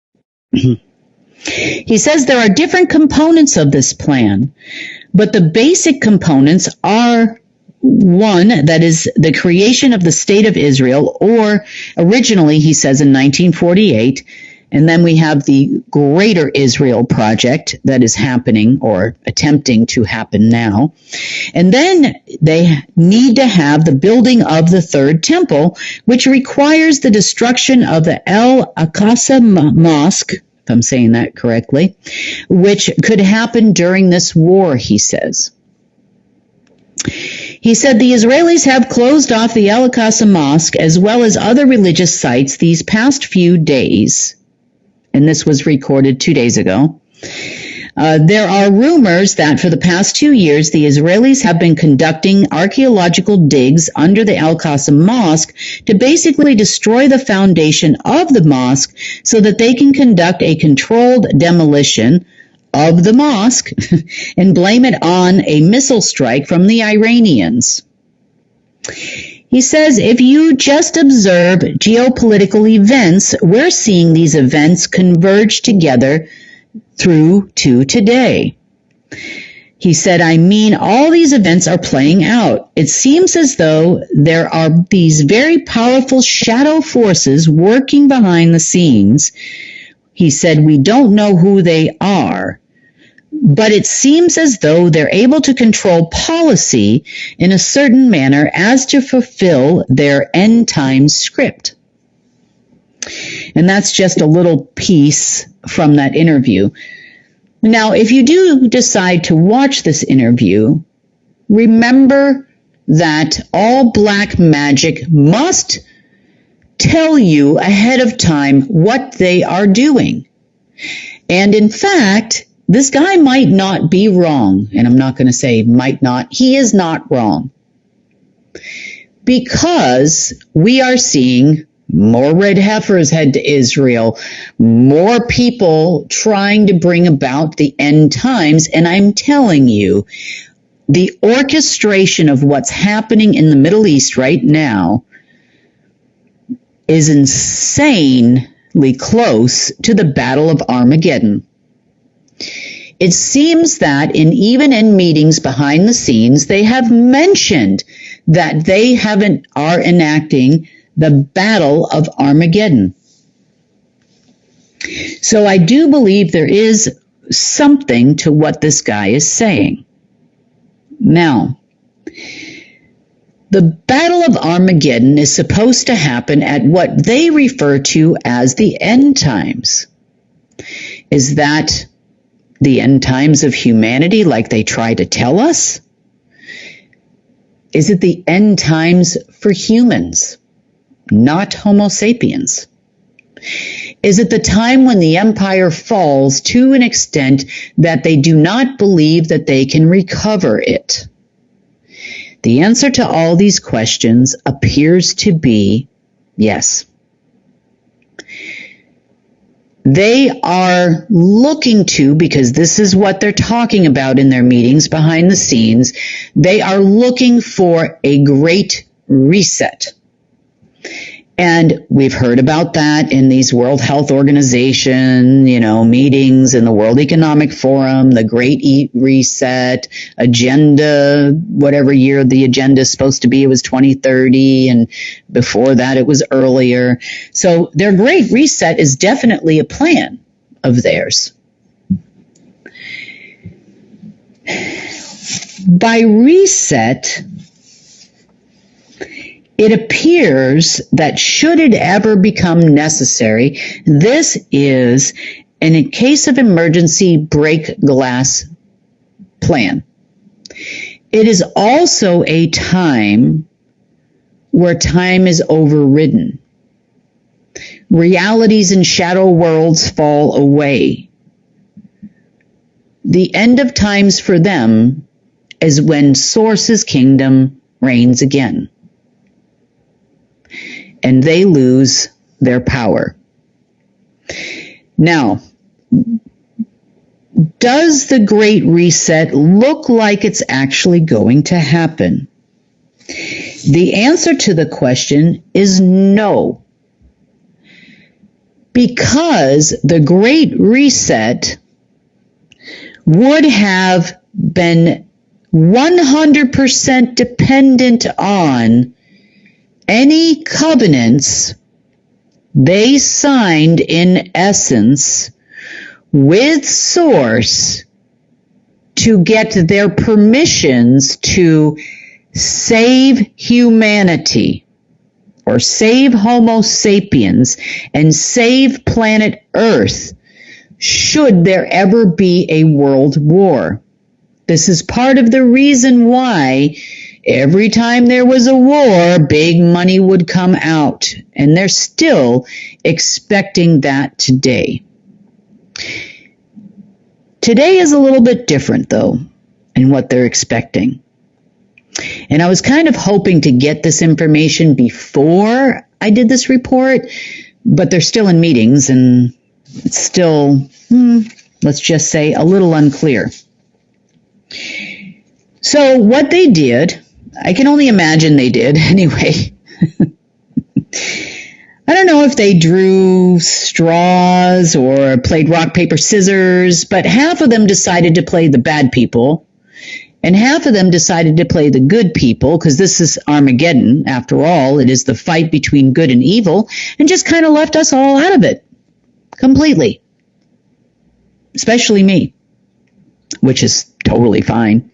He says there are different components of this plan, but the basic components are one, that is the creation of the State of Israel, or originally, he says in 1948, and then we have the Greater Israel Project that is happening or attempting to happen now. And then they need to have the building of the Third Temple, which requires the destruction of the Al-Aqsa Mosque, if I'm saying that correctly, which could happen during this war, he says. He said the Israelis have closed off the Al-Aqsa Mosque as well as other religious sites these past few days. And this was recorded 2 days ago. There are rumors that for the past 2 years, the Israelis have been conducting archaeological digs under the Al-Aqsa Mosque to basically destroy the foundation of the mosque so that they can conduct a controlled demolition of the mosque and blame it on a missile strike from the Iranians. He says, if you just observe geopolitical events, we're seeing these events converge together through to today. He said, I mean, all these events are playing out. It seems as though there are these very powerful shadow forces working behind the scenes. He said, we don't know who they are, but it seems as though they're able to control policy in a certain manner as to fulfill their end time script. And that's just a little piece from that interview. Now, if you do decide to watch this interview, remember that all black magic must tell you ahead of time what they are doing. And in fact, this guy might not be wrong, and I'm not going to say might not. He is not wrong, because we are seeing more red heifers head to Israel, more people trying to bring about the end times, and I'm telling you, the orchestration of what's happening in the Middle East right now is insanely close to the Battle of Armageddon. It seems that even in meetings behind the scenes, they have mentioned that they are enacting the Battle of Armageddon. So I do believe there is something to what this guy is saying. Now, the Battle of Armageddon is supposed to happen at what they refer to as the end times. Is that the end times of humanity like they try to tell us? Is it the end times for humans, not Homo sapiens? Is it the time when the empire falls to an extent that they do not believe that they can recover it? The answer to all these questions appears to be yes. They are looking to, because this is what they're talking about in their meetings behind the scenes, they are looking for a great reset. And we've heard about that in these World Health Organization, meetings in the World Economic Forum, the Great Reset, agenda, whatever year the agenda is supposed to be, it was 2030, and before that it was earlier. So their Great Reset is definitely a plan of theirs. By reset, It appears that should it ever become necessary, this is an in case of emergency break glass plan. It is also a time where time is overridden. Realities and shadow worlds fall away. The end of times for them is when Source's kingdom reigns again. And they lose their power. Now, does the Great Reset look like it's actually going to happen? The answer to the question is no. Because the Great Reset would have been 100% dependent on any covenants they signed in essence with Source to get their permissions to save humanity or save Homo sapiens and save planet Earth should there ever be a world war. This is part of the reason why every time there was a war, big money would come out. And they're still expecting that today. Today is a little bit different, though, in what they're expecting. And I was kind of hoping to get this information before I did this report, but they're still in meetings and it's still, let's just say, a little unclear. So what they did, I can only imagine they did anyway. I don't know if they drew straws or played rock, paper, scissors, but half of them decided to play the bad people, and half of them decided to play the good people, because this is Armageddon. After all, it is the fight between good and evil, and just kind of left us all out of it completely, especially me, which is totally fine.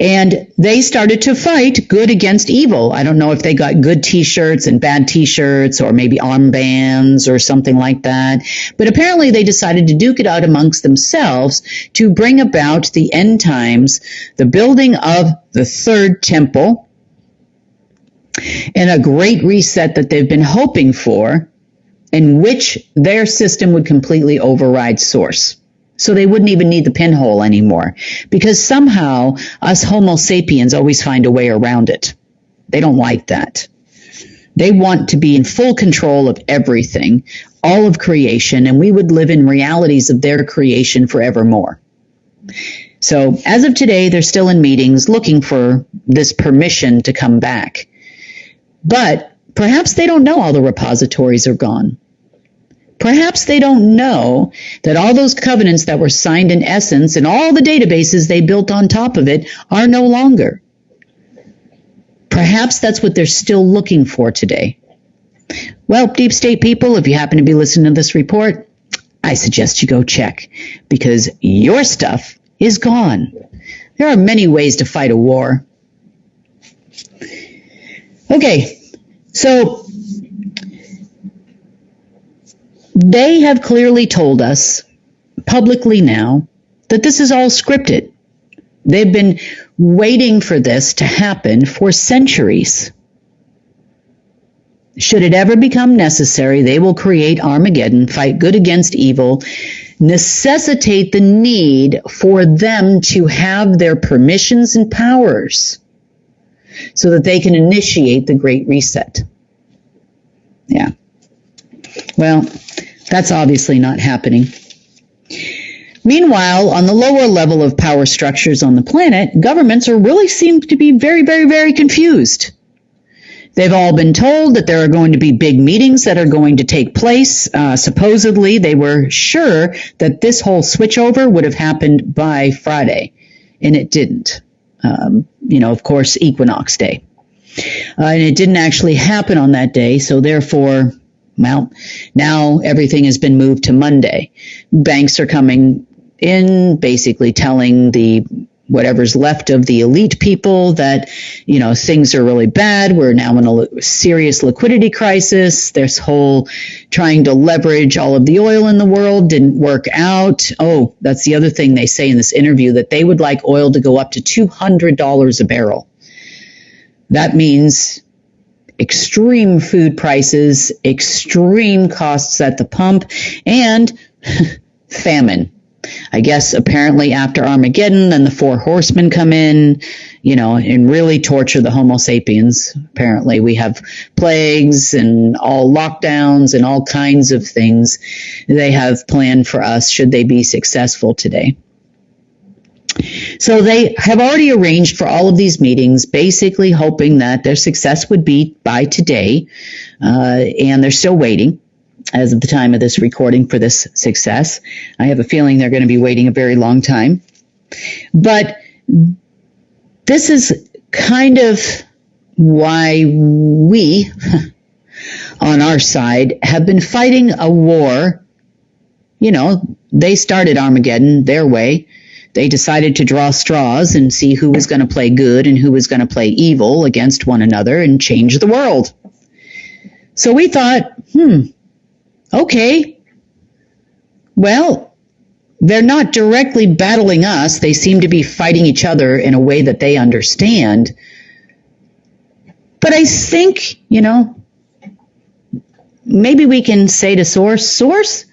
And they started to fight good against evil. I don't know if they got good t-shirts and bad t-shirts or maybe armbands or something like that. But apparently they decided to duke it out amongst themselves to bring about the end times, the building of the third temple, and a great reset that they've been hoping for, in which their system would completely override Source. So they wouldn't even need the pinhole anymore, because somehow us Homo sapiens always find a way around it. They don't like that. They want to be in full control of everything, all of creation, and we would live in realities of their creation forevermore. So as of today, they're still in meetings looking for this permission to come back. But perhaps they don't know all the repositories are gone. Perhaps they don't know that all those covenants that were signed in essence and all the databases they built on top of it are no longer. Perhaps that's what they're still looking for today. Well, Deep State people, if you happen to be listening to this report, I suggest you go check, because your stuff is gone. There are many ways to fight a war. Okay, so they have clearly told us publicly now that this is all scripted. They've been waiting for this to happen for centuries. Should it ever become necessary, they will create Armageddon, fight good against evil, necessitate the need for them to have their permissions and powers so that they can initiate the Great Reset. Yeah. Well, that's obviously not happening. Meanwhile, on the lower level of power structures on the planet, governments really seem to be very, very, very confused. They've all been told that there are going to be big meetings that are going to take place. Supposedly, they were sure that this whole switchover would have happened by Friday, and it didn't. Of course, Equinox Day. And it didn't actually happen on that day, so therefore, well, now everything has been moved to Monday. Banks are coming in, basically telling the whatever's left of the elite people that, things are really bad. We're now in a serious liquidity crisis. This whole trying to leverage all of the oil in the world didn't work out. Oh, that's the other thing they say in this interview, that they would like oil to go up to $200 a barrel. That means extreme food prices, extreme costs at the pump, and famine. I guess apparently after Armageddon, then the four horsemen come in, and really torture the Homo sapiens. Apparently we have plagues and all lockdowns and all kinds of things they have planned for us should they be successful today. So they have already arranged for all of these meetings, basically hoping that their success would be by today, and they're still waiting as of the time of this recording for this success. I have a feeling they're going to be waiting a very long time. But this is kind of why we, on our side, have been fighting a war. They started Armageddon their way. They decided to draw straws and see who was going to play good and who was going to play evil against one another and change the world. So we thought, okay, well, they're not directly battling us. They seem to be fighting each other in a way that they understand. But I think, maybe we can say to Source,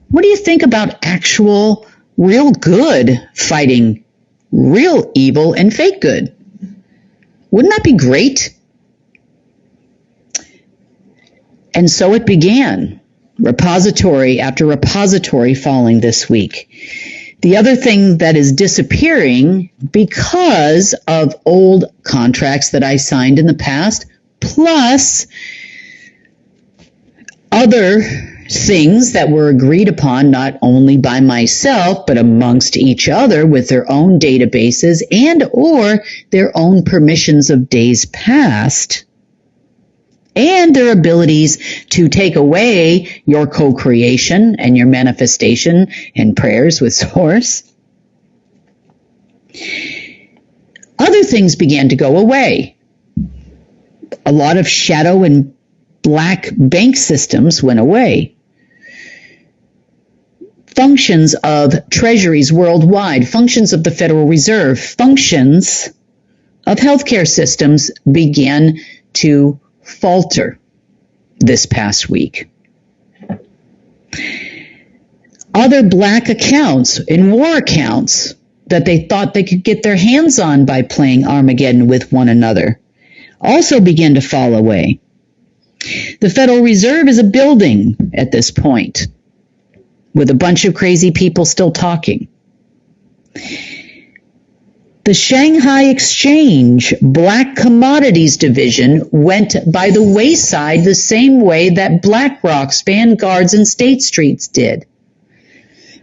what do you think about actual real good fighting real evil and fake good? Wouldn't that be great? And so it began. Repository after repository falling this week. The other thing that is disappearing because of old contracts that I signed in the past, plus other things that were agreed upon not only by myself, but amongst each other with their own databases and or their own permissions of days past, and their abilities to take away your co-creation and your manifestation and prayers with Source. Other things began to go away. A lot of shadow and black bank systems went away. Functions of treasuries worldwide, functions of the Federal Reserve, functions of healthcare systems began to falter this past week. Other black accounts and war accounts that they thought they could get their hands on by playing Armageddon with one another also began to fall away. The Federal Reserve is a building at this point with a bunch of crazy people still talking. The Shanghai Exchange Black Commodities Division went by the wayside the same way that BlackRock's Vanguards and State Streets did.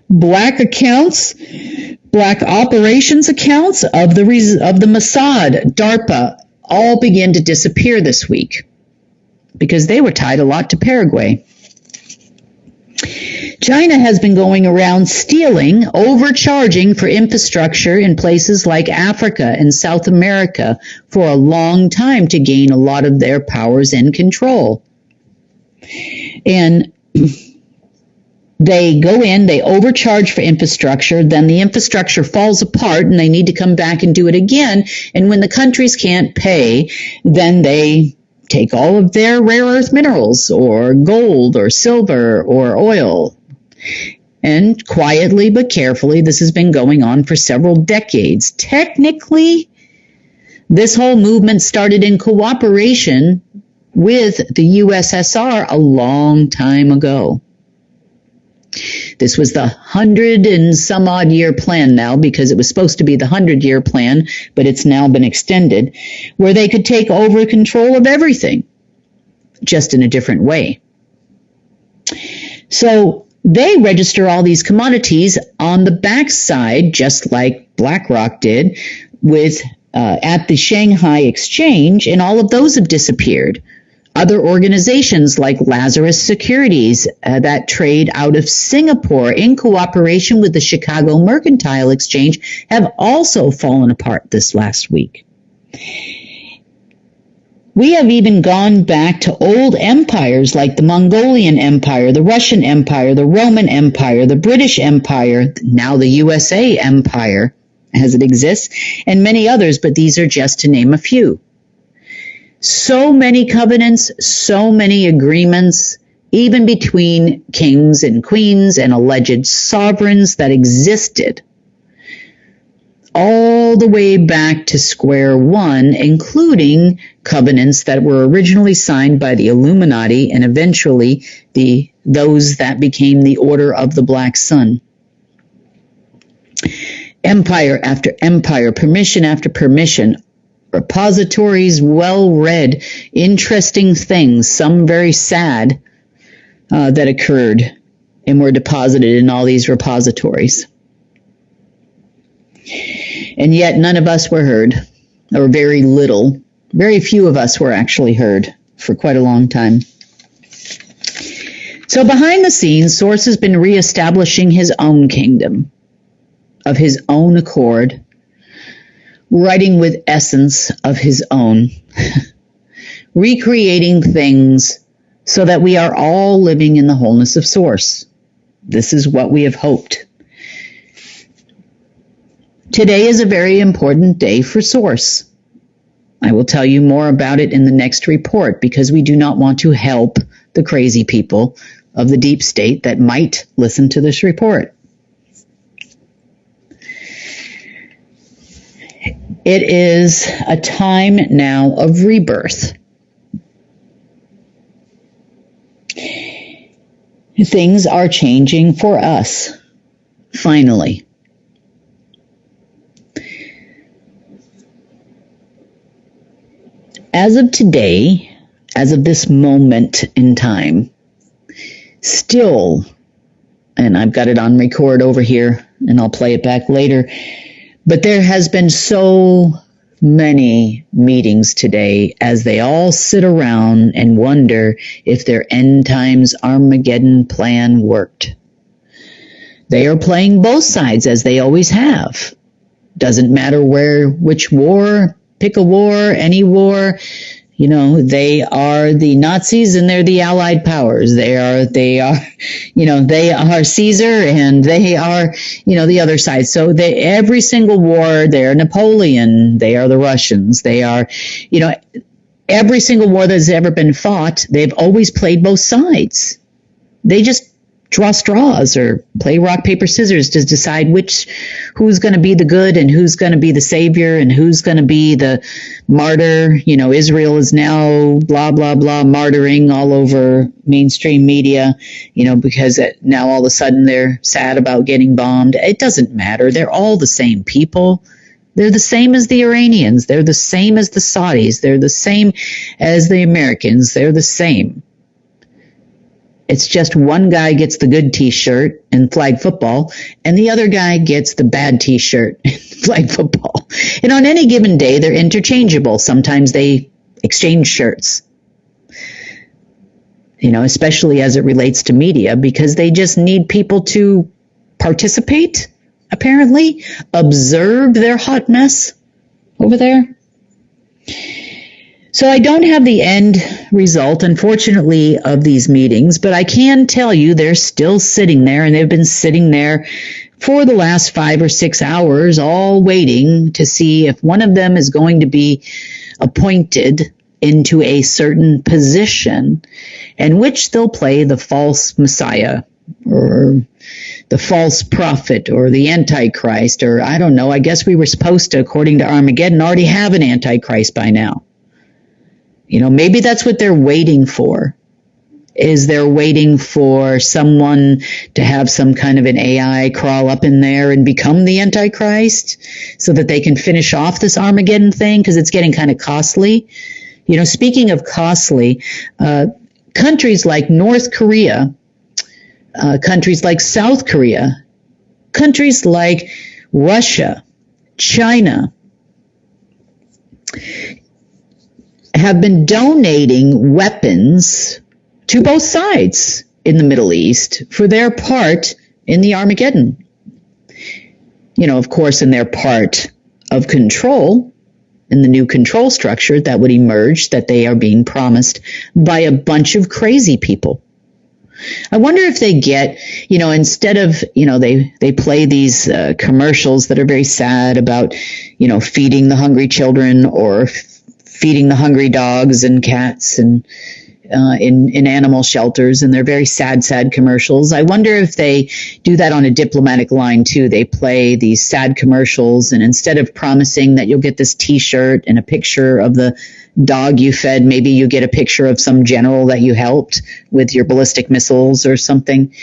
Black accounts, black operations accounts of the Mossad, DARPA, all began to disappear this week because they were tied a lot to Paraguay. China has been going around stealing, overcharging for infrastructure in places like Africa and South America for a long time to gain a lot of their powers and control. And they go in, they overcharge for infrastructure, then the infrastructure falls apart and they need to come back and do it again. And when the countries can't pay, then they take all of their rare earth minerals or gold or silver or oil. And quietly but carefully, this has been going on for several decades. Technically, this whole movement started in cooperation with the USSR a long time ago. This was the 100 and some odd year plan now, because it was supposed to be the 100-year plan, but it's now been extended, where they could take over control of everything, just in a different way. So they register all these commodities on the backside, just like BlackRock did with at the Shanghai Exchange, and all of those have disappeared. Other organizations like Lazarus Securities that trade out of Singapore in cooperation with the Chicago Mercantile Exchange have also fallen apart this last week. We have even gone back to old empires like the Mongolian Empire, the Russian Empire, the Roman Empire, the British Empire, now the USA Empire as it exists, and many others, but these are just to name a few. So many covenants, so many agreements, even between kings and queens and alleged sovereigns that existed all the way back to square one, including covenants that were originally signed by the Illuminati and eventually those that became the Order of the Black Sun. Empire after empire, permission after permission, repositories, well-read, interesting things, some very sad, that occurred and were deposited in all these repositories. And yet none of us were heard, or very little. Very few of us were actually heard for quite a long time. So behind the scenes, Source has been reestablishing his own kingdom of his own accord, writing with essence of his own, recreating things so that we are all living in the wholeness of Source. This is what we have hoped. Today is a very important day for Source. I will tell you more about it in the next report because we do not want to help the crazy people of the deep state that might listen to this report. It is a time now of rebirth. Things are changing for us, finally. As of today, as of this moment in time, still, and I've got it on record over here, and I'll play it back later, but there has been so many meetings today as they all sit around and wonder if their end times Armageddon plan worked. They are playing both sides as they always have. Doesn't matter which war, pick a war, any war. You know, they are the Nazis and they're the Allied powers. They are Caesar and they are, the other side. So every single war, they're Napoleon, they are the Russians, they are, every single war that's ever been fought, they've always played both sides. They just draw straws or play rock, paper, scissors to decide who's going to be the good and who's going to be the savior and who's going to be the martyr. Israel is now blah, blah, blah, martyring all over mainstream media, because now all of a sudden they're sad about getting bombed. It doesn't matter. They're all the same people. They're the same as the Iranians. They're the same as the Saudis. They're the same as the Americans. They're the same. It's just one guy gets the good T-shirt in flag football, and the other guy gets the bad T-shirt in flag football. And on any given day, they're interchangeable. Sometimes they exchange shirts, especially as it relates to media, because they just need people to participate, apparently, observe their hot mess over there. So I don't have the end result, unfortunately, of these meetings, but I can tell you they're still sitting there, and they've been sitting there for the last 5 or 6 hours, all waiting to see if one of them is going to be appointed into a certain position in which they'll play the false Messiah or the false prophet or the Antichrist, or I don't know. I guess we were supposed to, according to Armageddon, already have an Antichrist by now. Maybe that's what they're waiting for, is they're waiting for someone to have some kind of an AI crawl up in there and become the Antichrist so that they can finish off this Armageddon thing, because it's getting kind of costly. Speaking of costly, countries like North Korea, countries like South Korea, countries like Russia, China, have been donating weapons to both sides in the Middle East for their part in the Armageddon. Of course, in their part of control, in the new control structure that would emerge that they are being promised by a bunch of crazy people. I wonder if they get, instead of, they play these commercials that are very sad about, feeding the hungry children or feeding the hungry dogs and cats and in animal shelters, and they're very sad commercials. I wonder if they do that on a diplomatic line too. They play these sad commercials, and instead of promising that you'll get this T-shirt and a picture of the dog you fed, maybe you get a picture of some general that you helped with your ballistic missiles or something,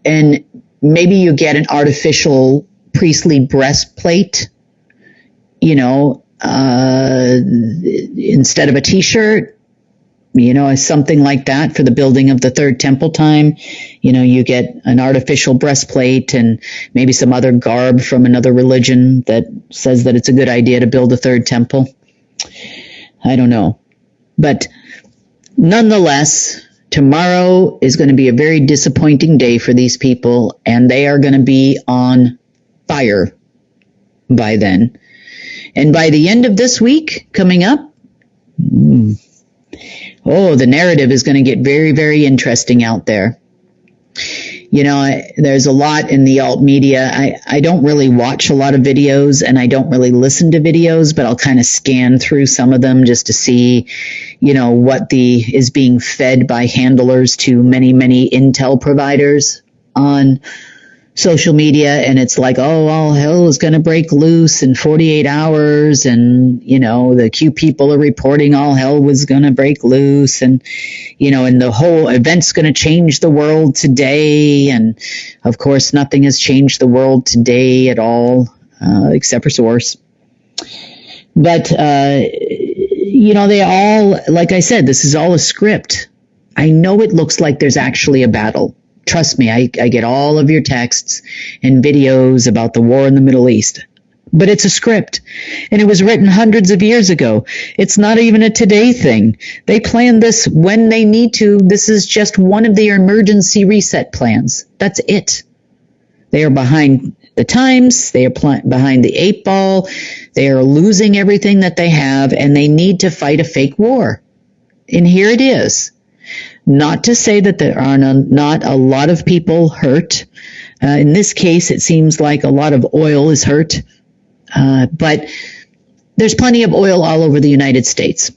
and maybe you get an artificial priestly breastplate, instead of a T-shirt. Something like that for the building of the third temple time. You get an artificial breastplate and maybe some other garb from another religion that says that it's a good idea to build a third temple. I don't know. But nonetheless, tomorrow is going to be a very disappointing day for these people, and they are going to be on fire by then. And by the end of this week coming up, the narrative is going to get very, very interesting out there. There's a lot in the alt media. I don't really watch a lot of videos, and I don't really listen to videos, but I'll kind of scan through some of them just to see, what is being fed by handlers to many, many intel providers on social media. And it's like, all hell is going to break loose in 48 hours. And, the Q people are reporting all hell was going to break loose. And, and the whole event's going to change the world today. And of course, nothing has changed the world today at all, except for Source. But, they all, like I said, this is all a script. I know it looks like there's actually a battle. Trust me, I get all of your texts and videos about the war in the Middle East. But it's a script, and it was written hundreds of years ago. It's not even a today thing. They plan this when they need to. This is just one of their emergency reset plans. That's it. They are behind the times. They are behind the 8 ball. They are losing everything that they have, and they need to fight a fake war. And here it is. Not to say that there are not a lot of people hurt. In this case, it seems like a lot of oil is hurt. But there's plenty of oil all over the United States.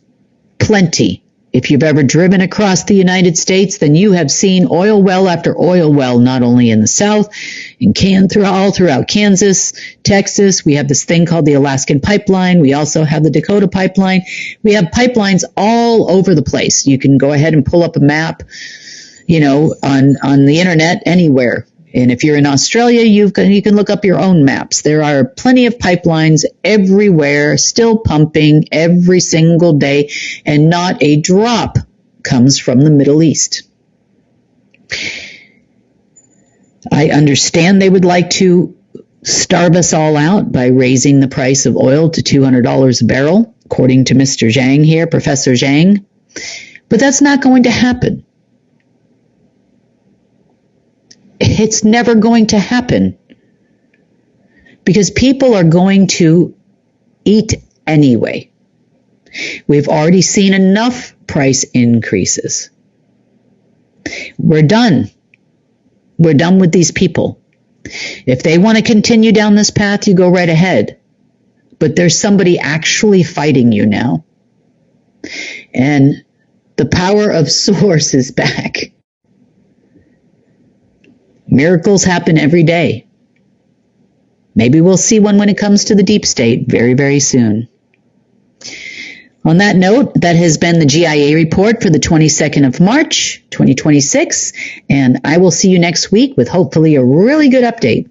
Plenty. If you've ever driven across the United States, then you have seen oil well after oil well, not only in the South, all throughout Kansas, Texas. We have this thing called the Alaskan Pipeline. We also have the Dakota Pipeline. We have pipelines all over the place. You can go ahead and pull up a map, on the internet anywhere. And if you're in Australia, you can look up your own maps. There are plenty of pipelines everywhere, still pumping every single day, and not a drop comes from the Middle East. I understand they would like to starve us all out by raising the price of oil to $200 a barrel, according to Mr. Zhang here, Professor Zhang. But that's not going to happen. It's never going to happen because people are going to eat anyway. We've already seen enough price increases. We're done. We're done with these people. If they want to continue down this path, you go right ahead. But there's somebody actually fighting you now. And the power of Source is back. Miracles happen every day. Maybe we'll see one when it comes to the deep state very, very soon. On that note, that has been the GIA report for the 22nd of March, 2026, and I will see you next week with hopefully a really good update.